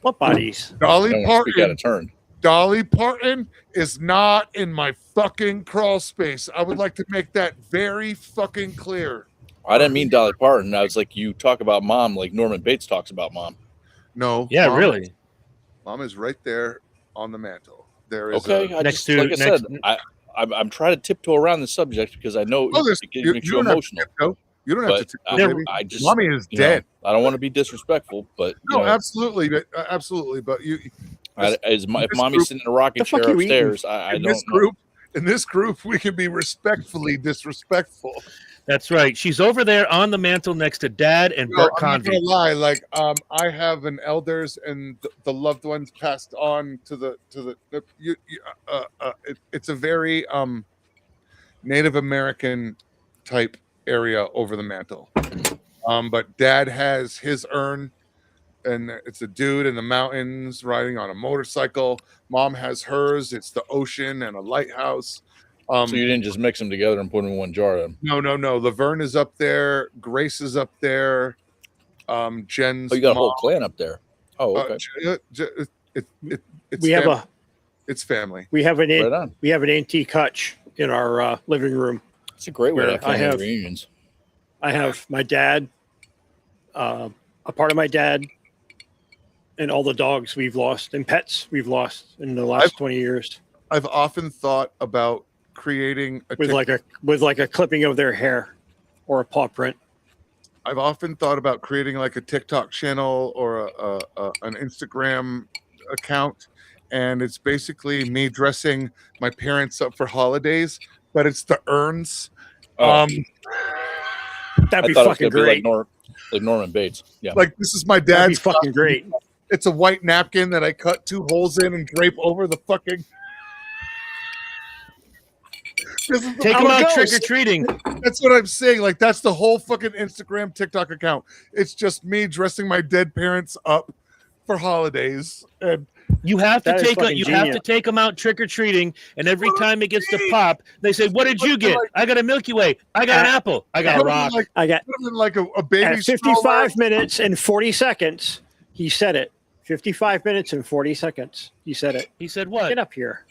what bodies? Dolly Parton. Got a turn. Dolly Parton is not in my fucking crawl space. I would like to make that very fucking clear. I didn't mean Dolly Parton. I was like, you talk about Mom like Norman Bates talks about Mom. No. Yeah, really. Mom is right there on the mantle. There is I'm trying to tiptoe around the subject because I know it makes you emotional. You don't have to tiptoe. Mommy is dead. I don't want to be disrespectful, but absolutely. But if Mommy's sitting in a rocking chair upstairs, I don't. In this group, we can be respectfully disrespectful. That's right. She's over there on the mantle next to Dad and Bert I'm not Convy. gonna lie. Like, I have an elders and the loved ones passed on to the it's a very Native American type area over the mantle. But Dad has his urn, and it's a dude in the mountains riding on a motorcycle. Mom has hers. It's the ocean and a lighthouse. So you didn't just mix them together and put them in one jar? Then? No. Laverne is up there. Grace is up there. Jen's. Oh, you got a whole clan up there. Oh, okay. It's family. We have an Right we have an antique hutch in our living room. It's a great way to I have have reunions. I have my dad, a part of my dad, and all the dogs we've lost and pets we've lost in the last 20 years. I've often thought about creating with like a clipping of their hair or a paw print. I've often thought about creating like a TikTok channel or an Instagram account, and it's basically me dressing my parents up for holidays, but it's the urns. That'd be fucking great. Be like Norman Bates. Yeah. Like, this is my dad's. That'd be fucking great. It's a white napkin that I cut 2 holes in and drape over the fucking. Take them out trick or treating. That's what I'm saying. Like, that's the whole fucking Instagram, TikTok account. It's just me dressing my dead parents up for holidays. And you have to take them out trick or treating, and every time it gets to pop, they say, "What did you get?" I got a Milky Way. I got an apple. I got a rock. I got like a baby. At 55 minutes and 40 seconds, he said it. 55 minutes and 40 seconds. He said it. He said what? Get up here.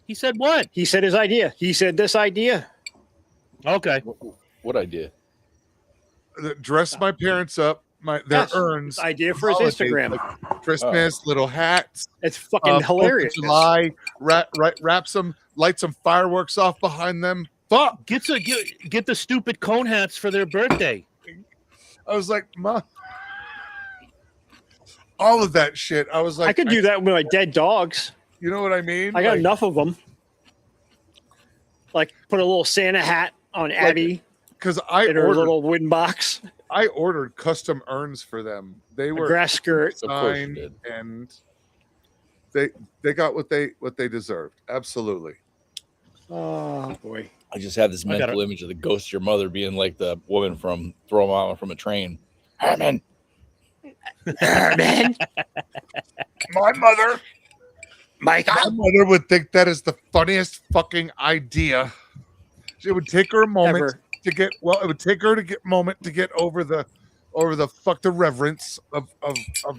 He said what? He said his idea. He said this idea. Okay. What idea? Dress my parents up. Their urns. Idea for his Instagram. Like Christmas, little hats. It's fucking hilarious. July, wrap some, light some fireworks off behind them. Fuck. Get the stupid cone hats for their birthday. I was like, Mom. All of that shit. I was like, I could do that with my dead dogs. You know what I mean? I got enough of them. Like, put a little Santa hat on Abby. Because in her little wooden box. I ordered custom urns for them. They were grass skirt, signed, and they got what they deserved. Absolutely. Oh boy! I just have this mental image of the ghost of your mother being like the woman from Throw Mama from a Train. Herman. Herman. My mother. My mother would think that is the funniest fucking idea. It would take her a moment to get it would take her to get moment to get over the reverence of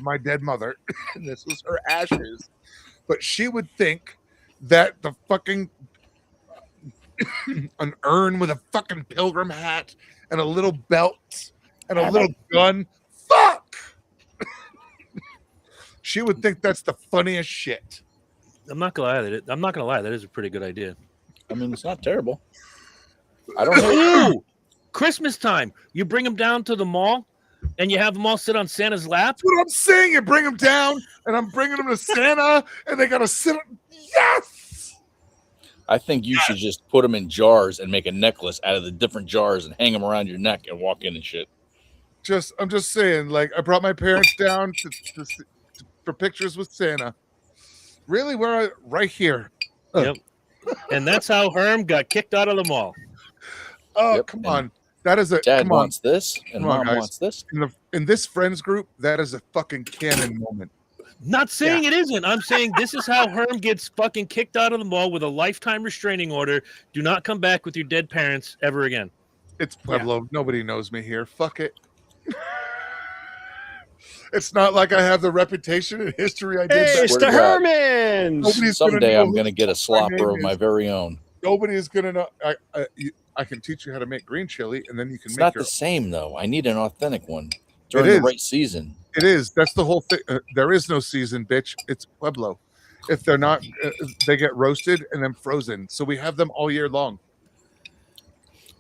my dead mother. This was her ashes. But she would think that the fucking an urn with a fucking pilgrim hat and a little belt and a little gun. Fuck. She would think that's the funniest shit. I'm not gonna lie. That is a pretty good idea. I mean, it's not terrible. I don't know. Ooh, Christmas time. You bring them down to the mall, and you have them all sit on Santa's lap. That's what I'm saying. You bring them down, and I'm bringing them to Santa, and they gotta sit. Yes. I think you should just put them in jars and make a necklace out of the different jars and hang them around your neck and walk in and shit. I'm just saying. Like, I brought my parents down for pictures with Santa. Really, right here. Yep. And that's how Herm got kicked out of the mall. Oh, yep. Come on. That is a Dad wants this and Mom wants this. In this friends group, that is a fucking canon moment. Not saying it isn't. I'm saying this is how Herm gets fucking kicked out of the mall with a lifetime restraining order. Do not come back with your dead parents ever again. It's Pueblo. Yeah. Nobody knows me here. Fuck it. It's not like I have the reputation and history I did. Hey, it's the Hermans. Someday I'm going to get a slopper of my very own. Nobody is going to know. I can teach you how to make green chili, and then you can it's make not the same, though. I need an authentic one during the right season. It is. That's the whole thing. There is no season, bitch. It's Pueblo. If they're not, they get roasted and then frozen. So we have them all year long.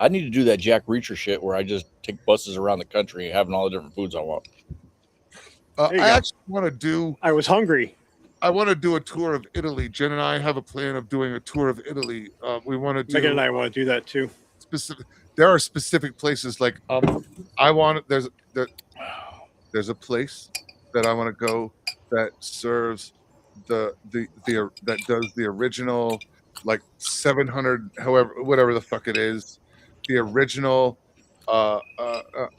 I need to do that Jack Reacher shit where I just take buses around the country having all the different foods I want. I actually want to do. I was hungry. I want to do a tour of Italy. Jen and I have a plan of doing a tour of Italy. We want to do. Megan and I want to do that too. There are specific places like I want. There's a place that I want to go that serves that does the original like 700 whatever the fuck it is, the original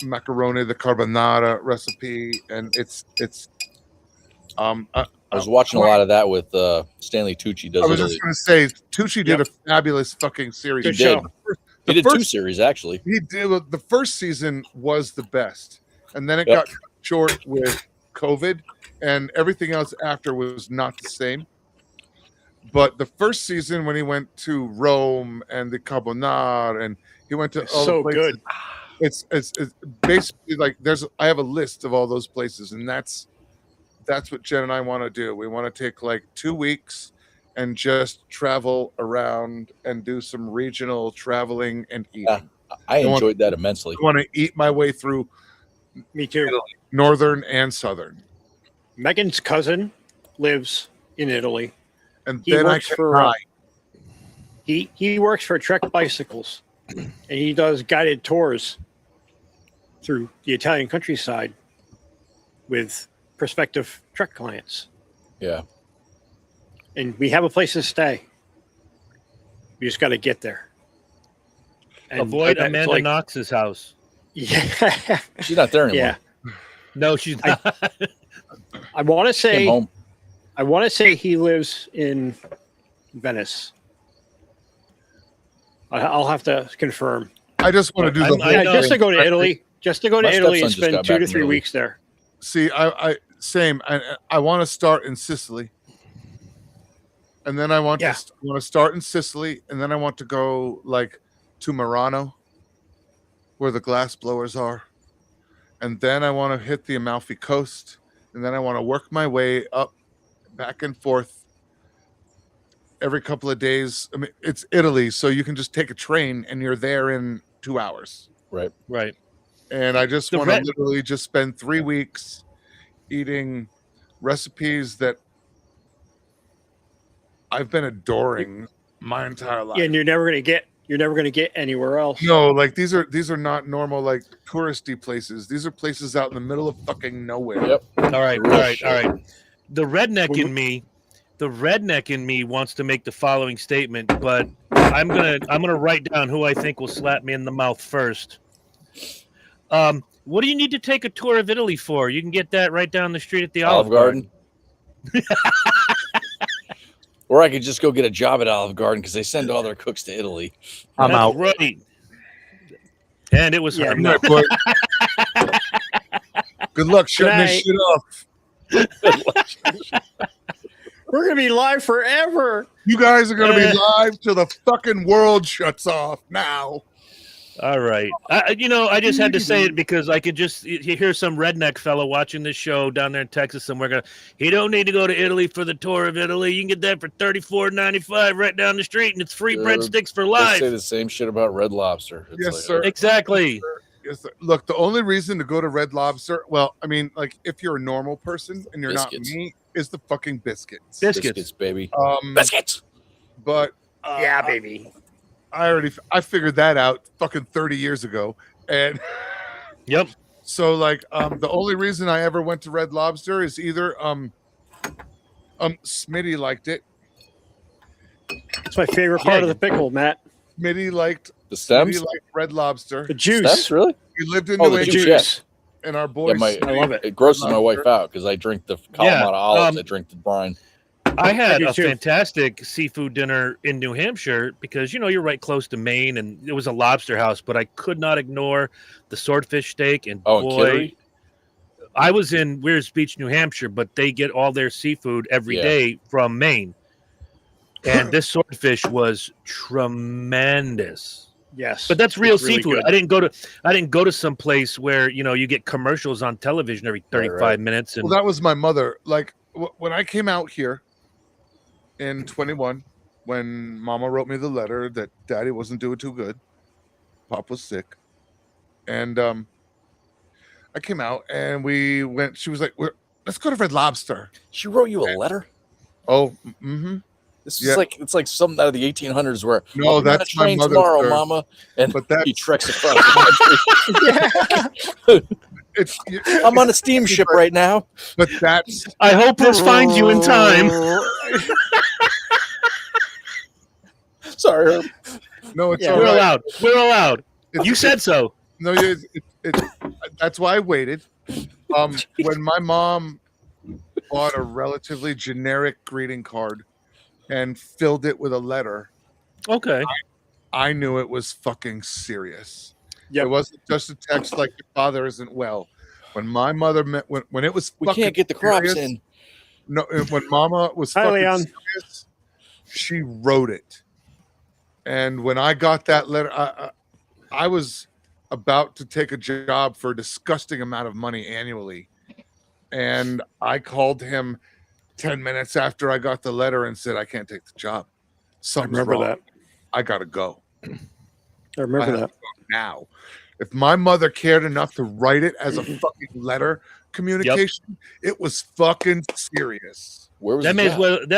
macaroni the carbonara recipe, and it's I was watching a lot of that with Stanley Tucci. I was just going to say Tucci did a fabulous fucking series. Good show. He did 2 series actually. He did. The first season was the best, and then it got short with COVID, and everything else after was not the same. But the first season, when he went to Rome and the carbonara, and he went to all the places, good. It's basically like I have a list of all those places, and that's what Jen and I want to do. We want to take like 2 weeks and just travel around and do some regional traveling and eating. Yeah, I enjoyed that immensely. I want to eat my way through. Me too. Italy, northern and southern. Megan's cousin lives in Italy, and he then works for he works for Trek Bicycles, and he does guided tours through the Italian countryside with prospective Trek clients. Yeah. And we have a place to stay. We just got to get there. And avoid Amanda Knox's house. Yeah. She's not there anymore. Yeah. No, she's not. I want to say he lives in Venice. I'll have to confirm. I just want to do just to go to Italy. Just to go to Italy and spend 2 to 3 weeks there. See, I want to start in Sicily, and then I want to start in Sicily, and then I want to go like to Murano, where the glass blowers are, and then I want to hit the Amalfi Coast, and then I want to work my way up, back and forth, every couple of days. I mean, it's Italy, so you can just take a train and you're there in 2 hours. Right. Right. And I just want to literally just spend 3 weeks eating recipes that I've been adoring my entire life. Yeah, and you're never gonna get anywhere else. No, like these are not normal like touristy places. These are places out in the middle of fucking nowhere. Yep. All right. The redneck in me wants to make the following statement, but I'm gonna write down who I think will slap me in the mouth first. What do you need to take a tour of Italy for? You can get that right down the street at the Olive Garden. Or I could just go get a job at Olive Garden because they send all their cooks to Italy. I'm out. Right. And it was Good luck shutting this shit off. We're going to be live forever. You guys are going to be live till the fucking world shuts off now. All right. I just had to say it because I could just hear some redneck fellow watching this show down there in Texas, and we're going to, he don't need to go to Italy for the tour of Italy. You can get that for $34.95 right down the street, and it's free breadsticks for life. They say the same shit about Red Lobster. It's yes, sir. Exactly. Yes, sir. Yes, sir. Look, the only reason to go to Red Lobster, well, I mean, like, if you're a normal person and you're biscuits. Not me, is the fucking biscuits. Biscuits, baby. Biscuits. But yeah, baby. I figured that out fucking 30 years ago. And yep. So like the only reason I ever went to Red Lobster is either Smitty liked it. It's my favorite part of the pickle, Matt. Smitty liked the stems. Smitty liked Red Lobster. The juice. Stems, really? He lived in New England. Juice. And our boys, I love it. It grosses my wife out because I drink the Kalamata olives. I drink the brine. I had a fantastic seafood dinner in New Hampshire because, you're right close to Maine, and it was a lobster house, but I could not ignore the swordfish steak. And boy, I was in Weirs Beach, New Hampshire, but they get all their seafood every day from Maine. And this swordfish was tremendous. Yes. But that's real seafood. Really I didn't go to some place where, you get commercials on television every 35 minutes. And well, that was my mother. Like when I came out here, in 21, when Mama wrote me the letter that Daddy wasn't doing too good, Pop was sick, and I came out and we went. She was like, "Let's go to Red Lobster." She wrote you a letter? Oh, mm-hmm. This is it's like something out of the 1800s where no, that's my mother tomorrow, Mama, and he treks across the country. I'm on a steamship right now, but that's. I hope this finds you in time. Sorry, Herb. No, it's we're allowed. We're allowed. You said so. No, that's why I waited. When my mom bought a relatively generic greeting card and filled it with a letter, okay, I knew it was fucking serious. Yep. It wasn't just a text like your father isn't well. When my mother met, when it was we fucking can't get the crops serious, in. No, when Mama was fucking serious, she wrote it. And when I got that letter, I was about to take a job for a disgusting amount of money annually. And I called him 10 minutes after I got the letter and said, I can't take the job. Something's wrong. That. I got to go. I remember that. Now, if my mother cared enough to write it as a fucking letter communication, it was fucking serious. Where was that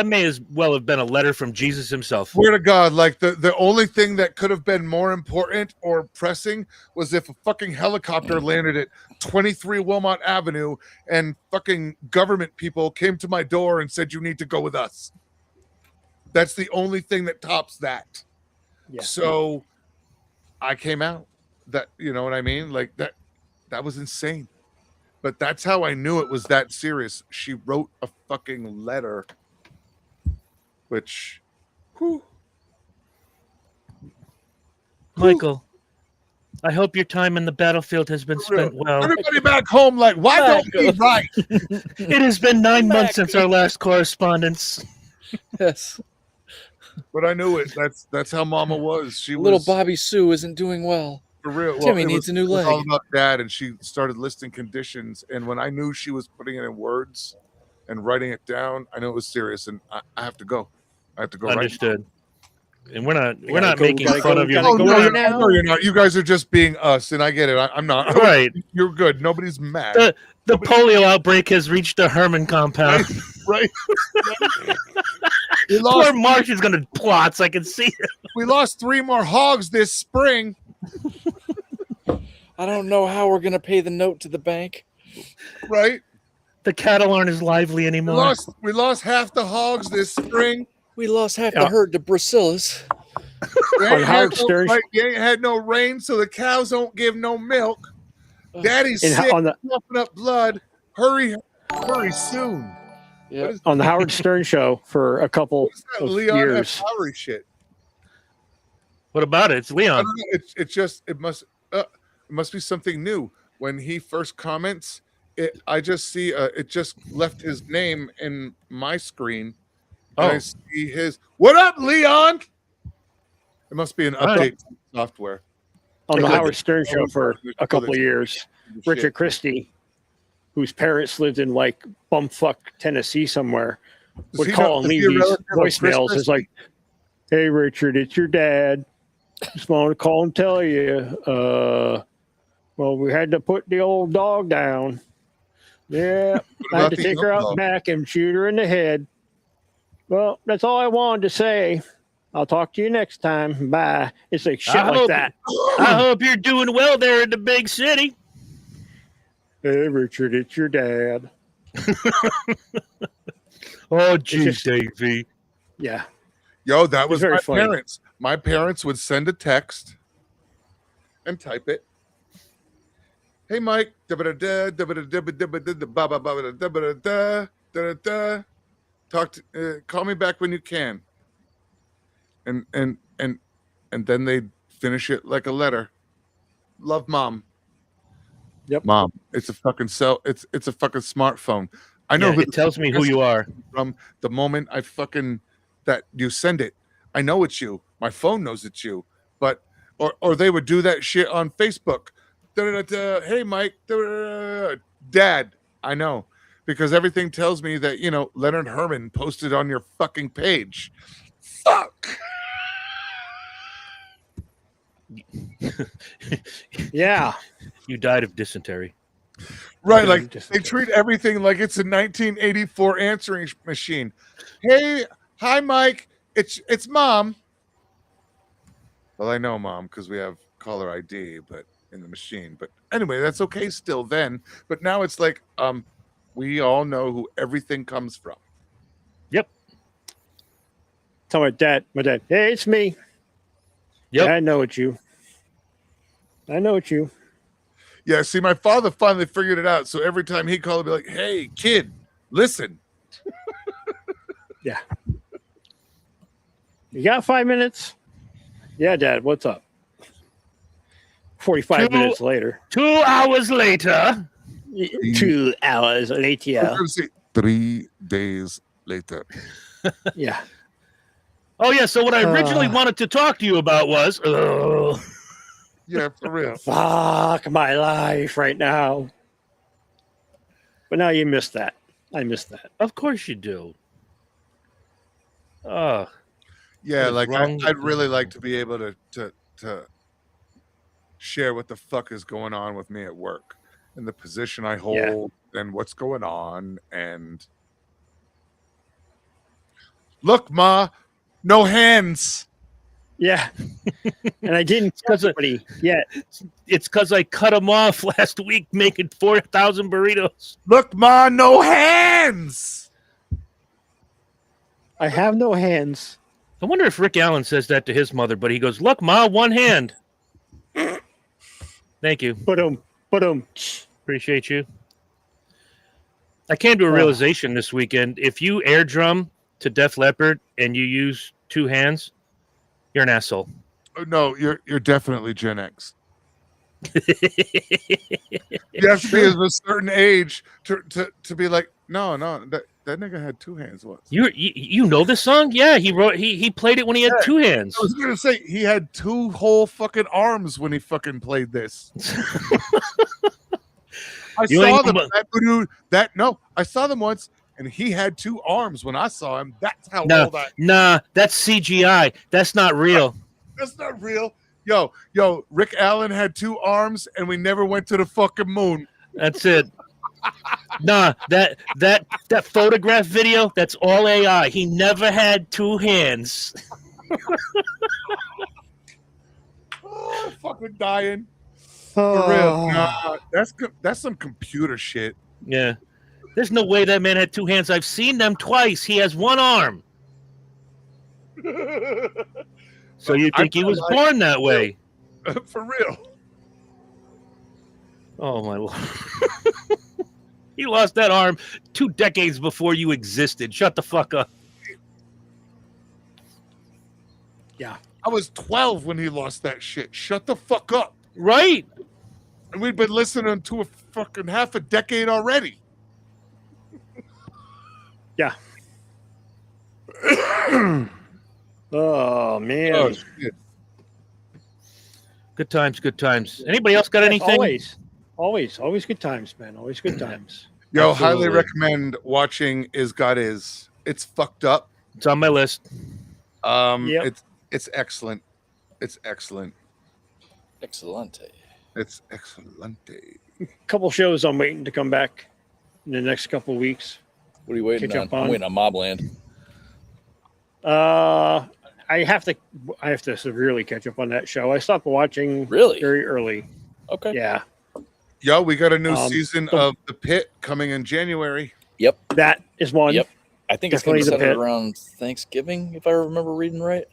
may as well have been a letter from Jesus himself. Swear to God, like the only thing that could have been more important or pressing was if a fucking helicopter landed at 23 Wilmot Avenue and fucking government people came to my door and said, you need to go with us. That's the only thing that tops that. Yeah. So I came out. That, you know what I mean? Like that was insane. But that's how I knew it was that serious. She wrote a fucking letter, which, whew. Michael, I hope your time in the battlefield has been spent well. Everybody back home, like, why don't we write? It has been 9 months since our last correspondence. Yes. But I knew it. That's how Mama was. Little Bobby Sue isn't doing well. For real. Timmy needs a new leg. It was all about Dad, and she started listing conditions. And when I knew she was putting it in words and writing it down, I knew it was serious. And I have to go. I have to go. Understood. Right, and we're not making fun of you. No, you're not. You guys are just being us, and I get it. I'm not. Right. You're good. Nobody's mad. The polio outbreak has reached the Herman compound. Right. Poor Marsh is going to plot. I can see it. We lost 3 more hogs this spring. I don't know how we're going to pay the note to the bank. Right. The cattle aren't as lively anymore. We lost half the hogs this spring. We lost half the herd to Bacillus. You ain't had no rain, so the cows don't give no milk. Daddy's sick, pumping up blood. Hurry soon. Yeah. On the Howard Stern show for a couple of years. Shit. What about it? It's Leon. It must be something new. When he first comments, I just see it just left his name in my screen. And I see his "What up, Leon?" It must be an update software. On the Howard Stern show for a couple of years, Richard Christie, whose parents lived in like bumfuck Tennessee somewhere, would call and leave these voicemails. It's like, "Hey Richard, it's your dad. Just want to call and tell you, well, we had to put the old dog down. Yeah, I had to take her out back and shoot her in the head. Well, that's all I wanted to say. I'll talk to you next time. Bye." It's like shit like that. I hope you're doing well there in the big city. Hey, Richard, it's your dad. Oh, geez, Davey. Yeah. Yo, that was my funny. Parents. My parents would send a text and type it. Hey, Mike. Call me back when you can. And then they'd finish it like a letter. Love, Mom. Yep. Mom, it's a fucking it's a fucking smartphone. I know it tells me who you are from the moment that you send it. I know it's you. My phone knows it's you. But or they would do that shit on Facebook. Hey, Mike, Dad. I know, because everything tells me that Leonard Herman posted on your fucking page. Fuck. Yeah. You died of dysentery. Right, like they treat everything like it's a 1984 answering machine. Hey, hi, Mike. It's Mom. Well, I know Mom because we have caller ID, but in the machine. But anyway, that's okay still then. But now it's like, we all know who everything comes from. Yep. Tell my dad, hey, it's me. Yep. Yeah, I know it's you. Yeah, see, my father finally figured it out. So every time he called, he'd be like, hey, kid, listen. Yeah. You got 5 minutes? Yeah, Dad, what's up? 45 minutes later. 2 hours later. 2 hours later. 3 days later. Yeah. Oh, yeah. So what I originally wanted to talk to you about was... Yeah, for real. Fuck my life right now. But now you missed that. I missed that. Of course you do. Yeah, like I'd really like to be able to share what the fuck is going on with me at work and the position I hold and what's going on. And look, Ma, no hands. Yeah. And I didn't tell anybody yet. It's because I cut him off last week making 4,000 burritos. Look, Ma, no hands. I have no hands. I wonder if Rick Allen says that to his mother, but he goes, look, Ma, one hand. Thank you. But Appreciate you. I came to a realization this weekend. If you air drum to Def Leppard and you use 2 hands, you're an asshole. No, you're definitely Gen X. You have to be of a certain age to be like, no, that nigga had 2 hands once. You know this song? Yeah, he played it when he had 2 hands. I was gonna say he had 2 whole fucking arms when he fucking played this. I saw them. I saw them once, and he had 2 arms when I saw him. That's how old I. Nah, that's CGI. That's not real. That's not real. Yo, Rick Allen had 2 arms, and we never went to the fucking moon. That's it. Nah, that photograph video, that's all AI. He never had 2 hands. Oh, I'm fucking dying. For real. Nah, that's some computer shit. Yeah. There's no way that man had 2 hands. I've seen them twice. He has 1 arm. So you think he was born that way? For real. Oh, my Lord. He lost that arm 2 decades before you existed. Shut the fuck up. Yeah. I was 12 when he lost that shit. Shut the fuck up. Right. And we've been listening to a fucking half a decade already. Yeah. Oh, man. Oh, shit. Good times. Anybody else got anything? Always good times, man. Always good times. Yo, Absolutely. highly recommend watching Is God Is. It's fucked up. It's on my list. It's excellent. It's excellent. Excellente. It's excellente. Couple shows I'm waiting to come back in the next couple of weeks. What are you waiting on? I'm waiting on Mobland. I have to severely catch up on that show. I stopped watching very early. Okay. Yeah. Yo, we got a new season of The Pit coming in January. Yep. That is one. Yep. I think it's going to be centered around Thanksgiving, if I remember reading right.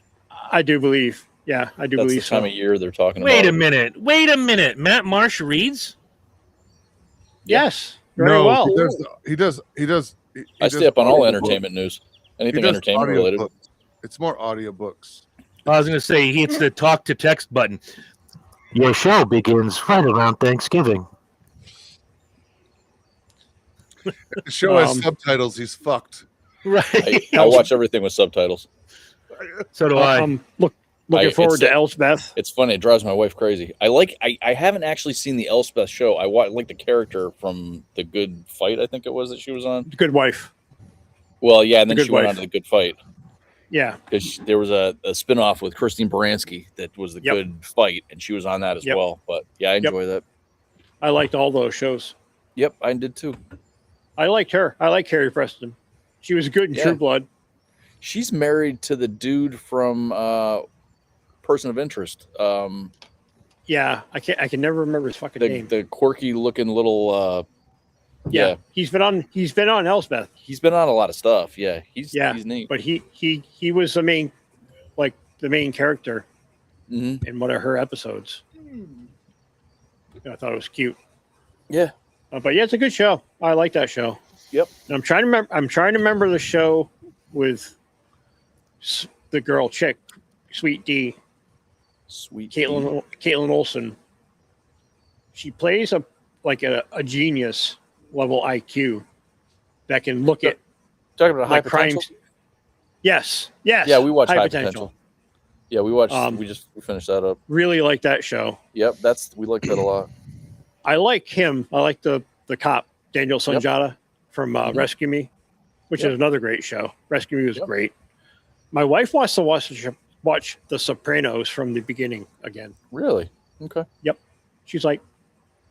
I do believe. Yeah, I do believe That's the time of year they're talking about. Wait a minute. Matt Marsh reads? Yes. Very well. He does. I stay up on all entertainment news. Anything entertainment related. Books. It's more audiobooks. I was going to say, he hits the talk to text button. Your show begins right around Thanksgiving. If the show has subtitles, he's fucked. Right. I watch everything with subtitles. So do I. Looking forward to Elspeth. It's funny. It drives my wife crazy. I haven't actually seen the Elspeth show. I like the character from The Good Fight, I think it was that she was on. The Good Wife. Well, yeah, and then she went on to The Good Fight. Yeah. Because there was a spinoff with Christine Baranski that was The Good Fight, and she was on that as well. But yeah, I enjoy that. I liked all those shows. Yep, I did too. I liked her. I like Carrie Preston. She was good in True Blood. She's married to the dude from Person of Interest. Yeah, I can never remember his fucking name. The quirky looking little. Yeah, he's been on Elsbeth. He's been on a lot of stuff. Yeah, he's neat. But he was the main character in one of her episodes. I thought it was cute. Yeah, but yeah, it's a good show. I like that show. Yep. And I'm trying to remember the show with the girl chick, Sweet D. Caitlin Olsen. She plays a genius level IQ that can look at talking about high potential. Crimes. Yes. Yeah, we watched High Potential. Yeah, we watched. We finished that up. Really like that show. Yep, we like that a lot. I like him. I like the cop Daniel Sunjata from Rescue Me, which is another great show. Rescue Me was great. My wife wants to watch The Sopranos from the beginning again. Really? Okay. Yep. She's like,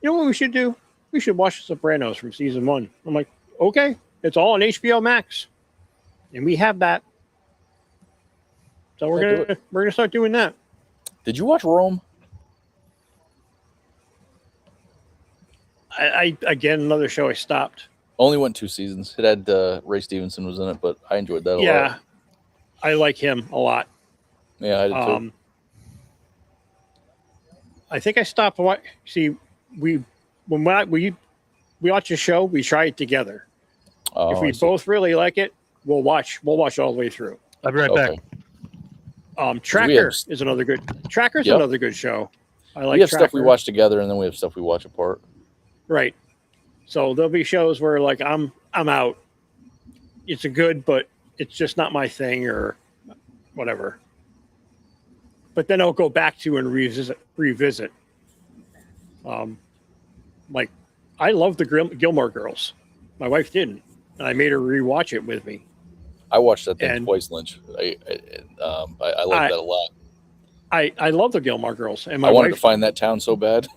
you know what we should do? We should watch The Sopranos from season 1. I'm like, okay. It's all on HBO Max, and we have that. So we're gonna start doing that. Did you watch Rome? I again, another show I stopped. Only went 2 seasons. It had Ray Stevenson was in it, but I enjoyed that a lot. Yeah, I like him a lot. Yeah, I did too. I think I stopped. When we watch a show, we try it together. Oh, if we both really like it, we'll watch all the way through. I'll be right back. Tracker is another good. Tracker's another good show. I like. We have Tracker. stuff we watch together, and then we have stuff we watch apart. Right. So there'll be shows where like I'm out. It's a good, but it's just not my thing or whatever. But then I'll go back to and revisit. Like I love the Gilmore Girls. My wife didn't, and I made her rewatch it with me. I watched that thing twice, Lynch. I like that a lot. I love the Gilmore Girls, and I wanted to find that town so bad.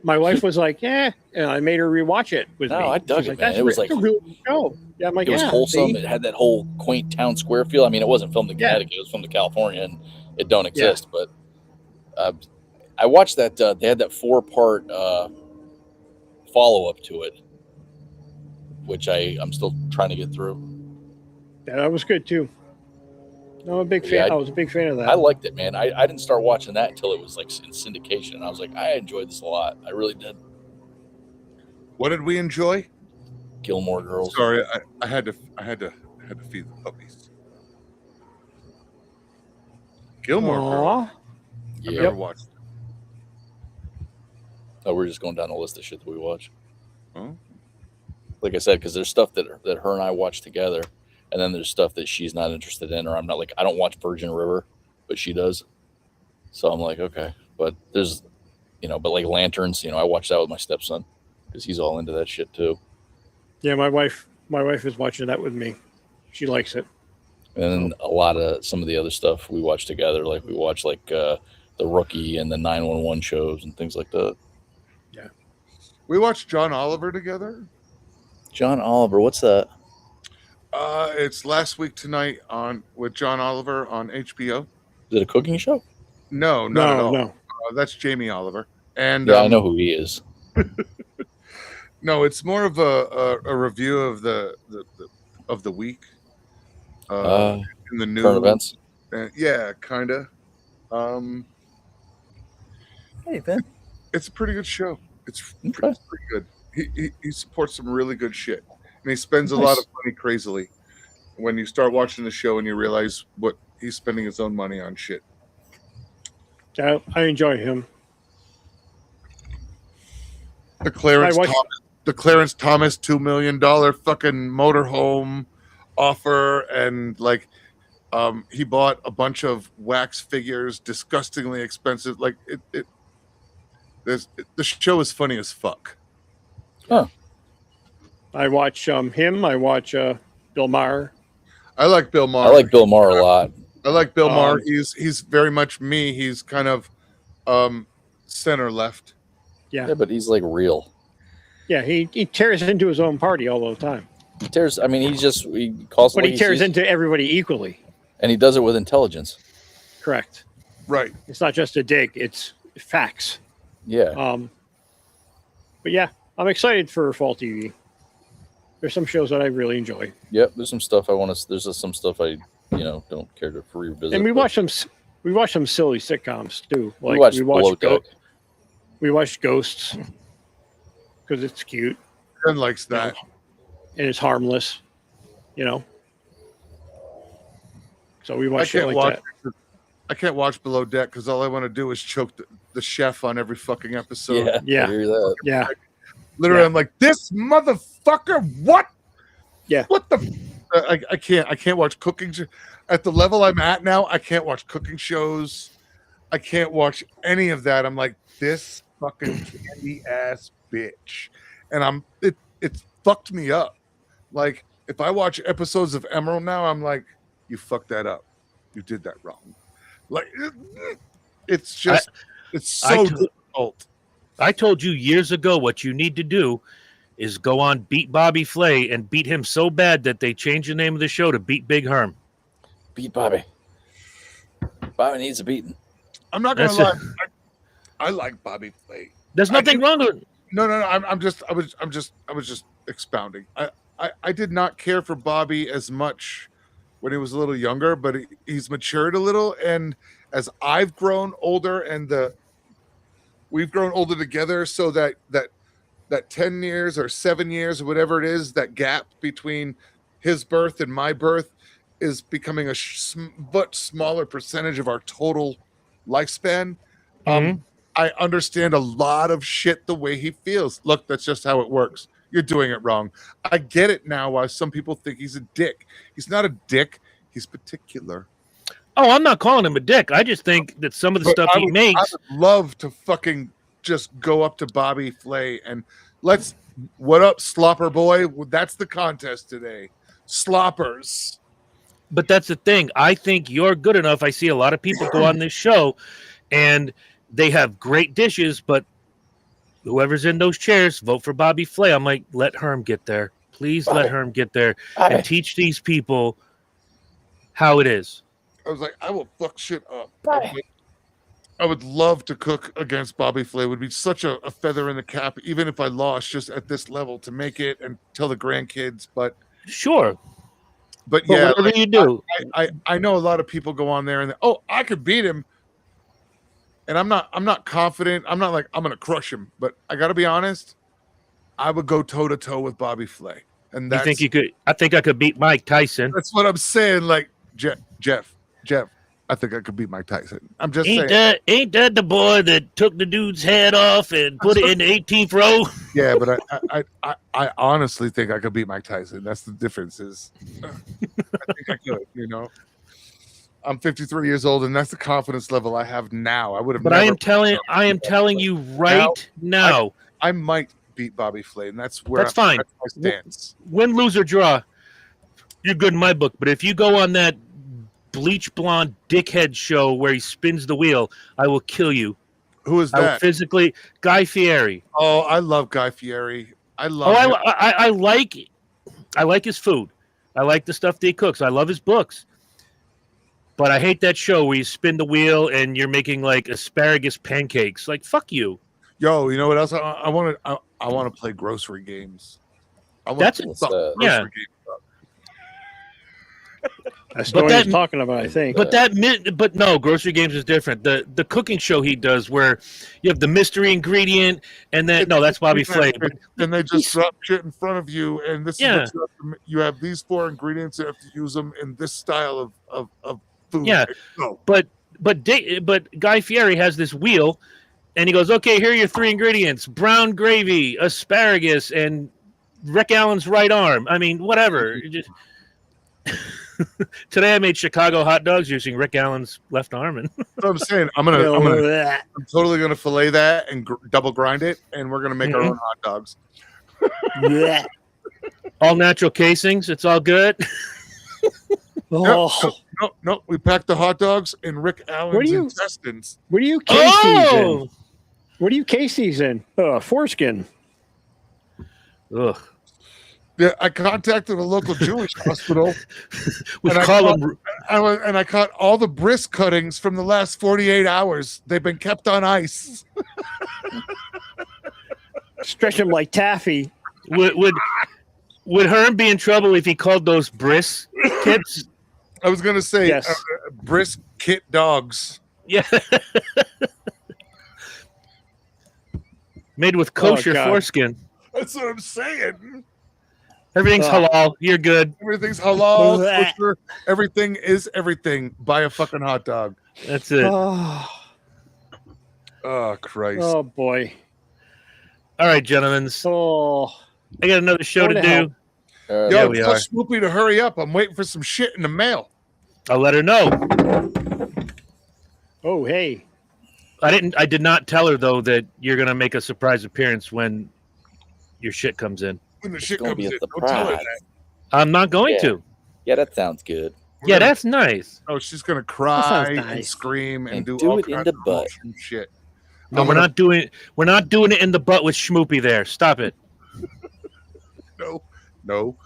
My wife was like, "Yeah," and I made her rewatch it with me. No, I dug it, man. It was like a real show. Yeah, I'm like, it was wholesome. See? It had that whole quaint town square feel. I mean, it wasn't filmed in Connecticut; it was filmed in California, and it don't exist. But I watched that. They had that 4-part follow up to it, which I'm still trying to get through. Yeah, that was good too. I'm a big fan. I was a big fan of that. I liked it, man. I didn't start watching that until it was like in syndication, and I was like, I enjoyed this a lot. I really did. What did we enjoy? Gilmore Girls. Sorry, I had to feed the puppies. Gilmore Girls. I've never watched it. Oh, we're just going down the list of shit that we watch. Oh. Like I said, because there's stuff that her and I watch together. And then there's stuff that she's not interested in, or I'm not like, I don't watch Virgin River, but she does. So I'm like, okay. But there's, but like Lanterns, I watch that with my stepson because he's all into that shit too. Yeah, my wife is watching that with me. She likes it. And a lot of some of the other stuff we watch together, like we watch like The Rookie and the 911 shows and things like that. Yeah. We watched John Oliver together. John Oliver, what's that? It's last week tonight with John Oliver on HBO. Is it a cooking show? No, not at all. No. That's Jamie Oliver. And I know who he is. No, it's more of a review of the week. In the new current events. Yeah, kind of. Hey, Ben. It's a pretty good show. It's pretty good. He supports some really good shit. And he spends a lot of money crazily when you start watching the show and you realize what he's spending his own money on shit. Yeah, I enjoy him. The Clarence Thomas $2 million fucking motorhome offer, and like he bought a bunch of wax figures, disgustingly expensive. Like the show is funny as fuck. Huh. I watch him. I watch Bill Maher. I like Bill Maher. I like Bill Maher a lot. I like Bill Maher. He's very much me. He's kind of center left. Yeah. Yeah, but he's like real. Yeah, he tears into his own party all the time. He tears. I mean, he calls. But he tears into everybody equally. And he does it with intelligence. Correct. Right. It's not just a dig; it's facts. Yeah. But yeah, I'm excited for fall TV. There's some shows that I really enjoy. Yep. There's some stuff I want to. There's some stuff I, don't care to revisit. And we watch some silly sitcoms too. Like we watched Ghosts because it's cute. Ken likes that. And it's harmless, So we watch shit like that. I can't watch Below Deck because all I want to do is choke the chef on every fucking episode. Yeah. I hear that. Yeah. Literally, I'm like, this motherfucker. What? Yeah. What the? I can't watch cooking. At the level I'm at now, I can't watch cooking shows. I can't watch any of that. I'm like, this fucking candy ass bitch, and it's fucked me up. Like, if I watch episodes of Emerald now, I'm like, you fucked that up. You did that wrong. Like, it's just, it's so difficult. I told you years ago what you need to do is go on Beat Bobby Flay and beat him so bad that they changed the name of the show to Beat Big Herm. Beat Bobby. Bobby needs a beating. I'm not gonna lie. I like Bobby Flay. There's nothing wrong with it. No. I was just expounding. I did not care for Bobby as much when he was a little younger, but he's matured a little, and as I've grown older and we've grown older together, so that 10 years or 7 years or whatever it is, that gap between his birth and my birth is becoming a but smaller percentage of our total lifespan. I understand a lot of shit the way he feels. Look, that's just how it works. You're doing it wrong. I get it now why some people think he's a dick. He's not a dick. He's particular. Oh, I'm not calling him a dick. I just think that some of the stuff he makes. I would love to fucking just go up to Bobby Flay and what up, Slopper boy? That's the contest today. Sloppers. But that's the thing. I think you're good enough. I see a lot of people go on this show and they have great dishes, but whoever's in those chairs, vote for Bobby Flay. I'm like, let Herm get there. Please let Herm get there and teach these people how it is. I was like, I will fuck shit up. I would love to cook against Bobby Flay. It would be such a feather in the cap, even if I lost just at this level, to make it and tell the grandkids. But sure. But yeah, whatever you do. I know a lot of people go on there and I could beat him. And I'm not confident. I'm not like I'm gonna crush him, but I gotta be honest. I would go toe to toe with Bobby Flay. And you think you could? I think I could beat Mike Tyson. That's what I'm saying. Like Jeff. I think I could beat Mike Tyson. I'm just saying. Ain't that the boy that took the dude's head off and put it in the 18th row? Yeah, but I honestly think I could beat Mike Tyson. That's the difference. I think I could. I'm 53 years old, and that's the confidence level I have now. I would have. But I am telling you right now. I might beat Bobby Flay, and that's where that's fine. That's my stance. Win, lose, or draw, you're good in my book. But if you go on that bleach blonde dickhead show where he spins the wheel, I will kill you. Who is that? Physically, Guy Fieri. Oh, I love Guy Fieri. I love. I like his food. I like the stuff that he cooks. I love his books. But I hate that show where you spin the wheel and you're making like asparagus pancakes. Like, fuck you. Yo, you know what else? I want to play grocery games. That's grocery games. That's what he's talking about, I think. But no, grocery games is different. The cooking show he does where you have the mystery ingredient and then that's Bobby Flay. And they just drop shit in front of you, and this is what you have these 4 ingredients. You have to use them in this style of food. Yeah, but Guy Fieri has this wheel, and he goes, okay, here are your 3 ingredients: brown gravy, asparagus, and Rick Allen's right arm. I mean, whatever. Just today I made Chicago hot dogs using Rick Allen's left arm. And what I'm saying, I'm totally gonna fillet that and double grind it, and we're gonna make our own hot dogs. All natural casings. It's all good. No, we packed the hot dogs in Rick Allen's intestines. What do you case these in? What do you case these in? Foreskin. Ugh. Yeah, I contacted a local Jewish hospital. We And call them. I caught all the bris cuttings from the last 48 hours. They've been kept on ice. Stretch them like taffy. Would Herm be in trouble if he called those bris kits? I was going to say Yes. bris kit dogs. Yeah. Made with kosher God. foreskin. That's what I'm saying. Everything's halal. You're good. Everything's halal, kosher. Everything is everything. Buy a fucking hot dog. That's it. Oh, Christ. oh boy. All right, gentlemen. Oh, I got another show to Going to do. hell. Yo, we tell are. Snoopy to hurry up. I'm waiting for some shit in the mail. I'll let her know. oh, hey. I did not tell her though that you're gonna make a surprise appearance when your shit comes in. When the shit gonna comes be a in, don't tell her surprise. that. I'm not going to. Yeah, that sounds good. Yeah, that's nice. Oh, she's gonna cry and nice. scream and, And do do all it in kinds the of butt. emotional shit. No, I'm we're gonna- not doing it. We're not doing it in the butt with Schmoopy there. Stop it. No.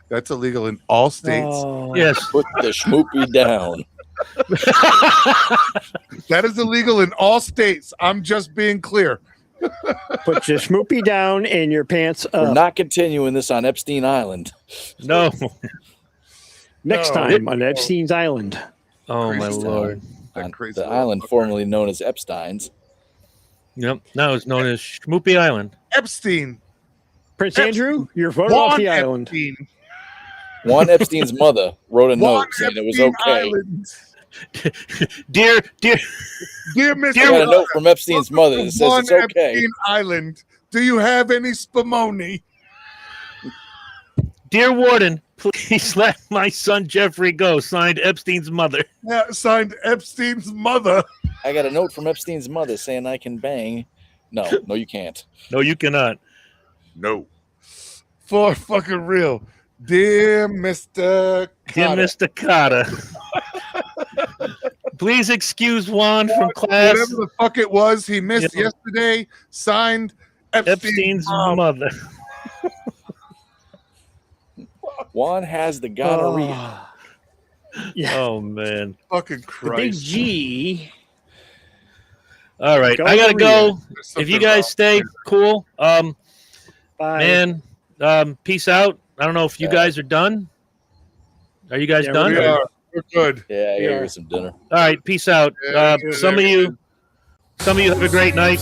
That's illegal in all states. Oh. Yes. Put the schmoopy down. That is illegal in all states. I'm just being clear. Put your schmoopy down and your pants We're up. not continuing this on Epstein Island. No. Next No. time on Epstein's Island. Oh my Crazy lord. That On crazy the little island fucker. formerly known as Epstein's. Yep. Now it's known as Schmoopy Island. Epstein. Prince Epstein. Andrew, you're voted off Juan the island. Epstein. Juan Epstein's mother wrote a Juan note saying it was Epstein okay. Island. Dear Dear Mr. I got a note from Epstein's mother that says Juan it's okay. Epstein Island. Do you have any spumoni? Dear Warden, please let my son Jeffrey go. Signed Epstein's mother. Yeah, signed Epstein's mother. I got a note from Epstein's mother saying I can bang. No, you can't. No, you cannot. No. For fucking real. Dear Mr. Dear Carter, Mr. Carter. Please excuse Juan from class. whatever the fuck it was he missed Yeah. yesterday, signed Epstein's mother. Juan has the gonorrhea. Oh. Yeah. Oh man. Fucking The big Christ. G. All right. I gotta go. If you guys stay cool, Bye. man, peace out. I don't know if you guys are done. Are you guys Yeah, done? We are. We're good. Yeah, I gotta Yeah. get some dinner. All right, peace out. Yeah, yeah, Some of you have a great night.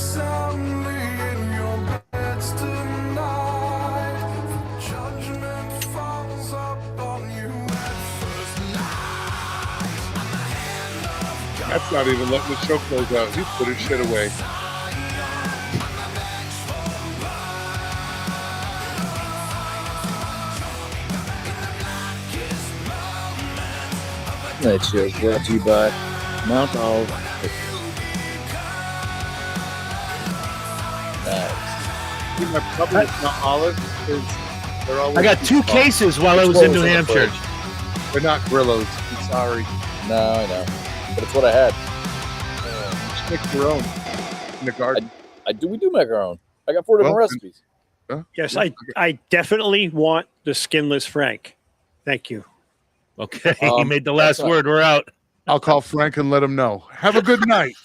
That's not even letting the show close out. He's putting shit away. That show brought to you by Mount Olive. Nice. My problem with not olive is they're always I got 2 cases while I was in New Hampshire. They're not Grillos. I'm sorry. No, I know. But it's what I had. Just make your own in the garden. We do make our own. I got 4 different Well, recipes. Yes, I definitely want the skinless Frank. Thank you. Okay, you made the last that's word. We're out. I'll call Frank and let him know. Have a good night.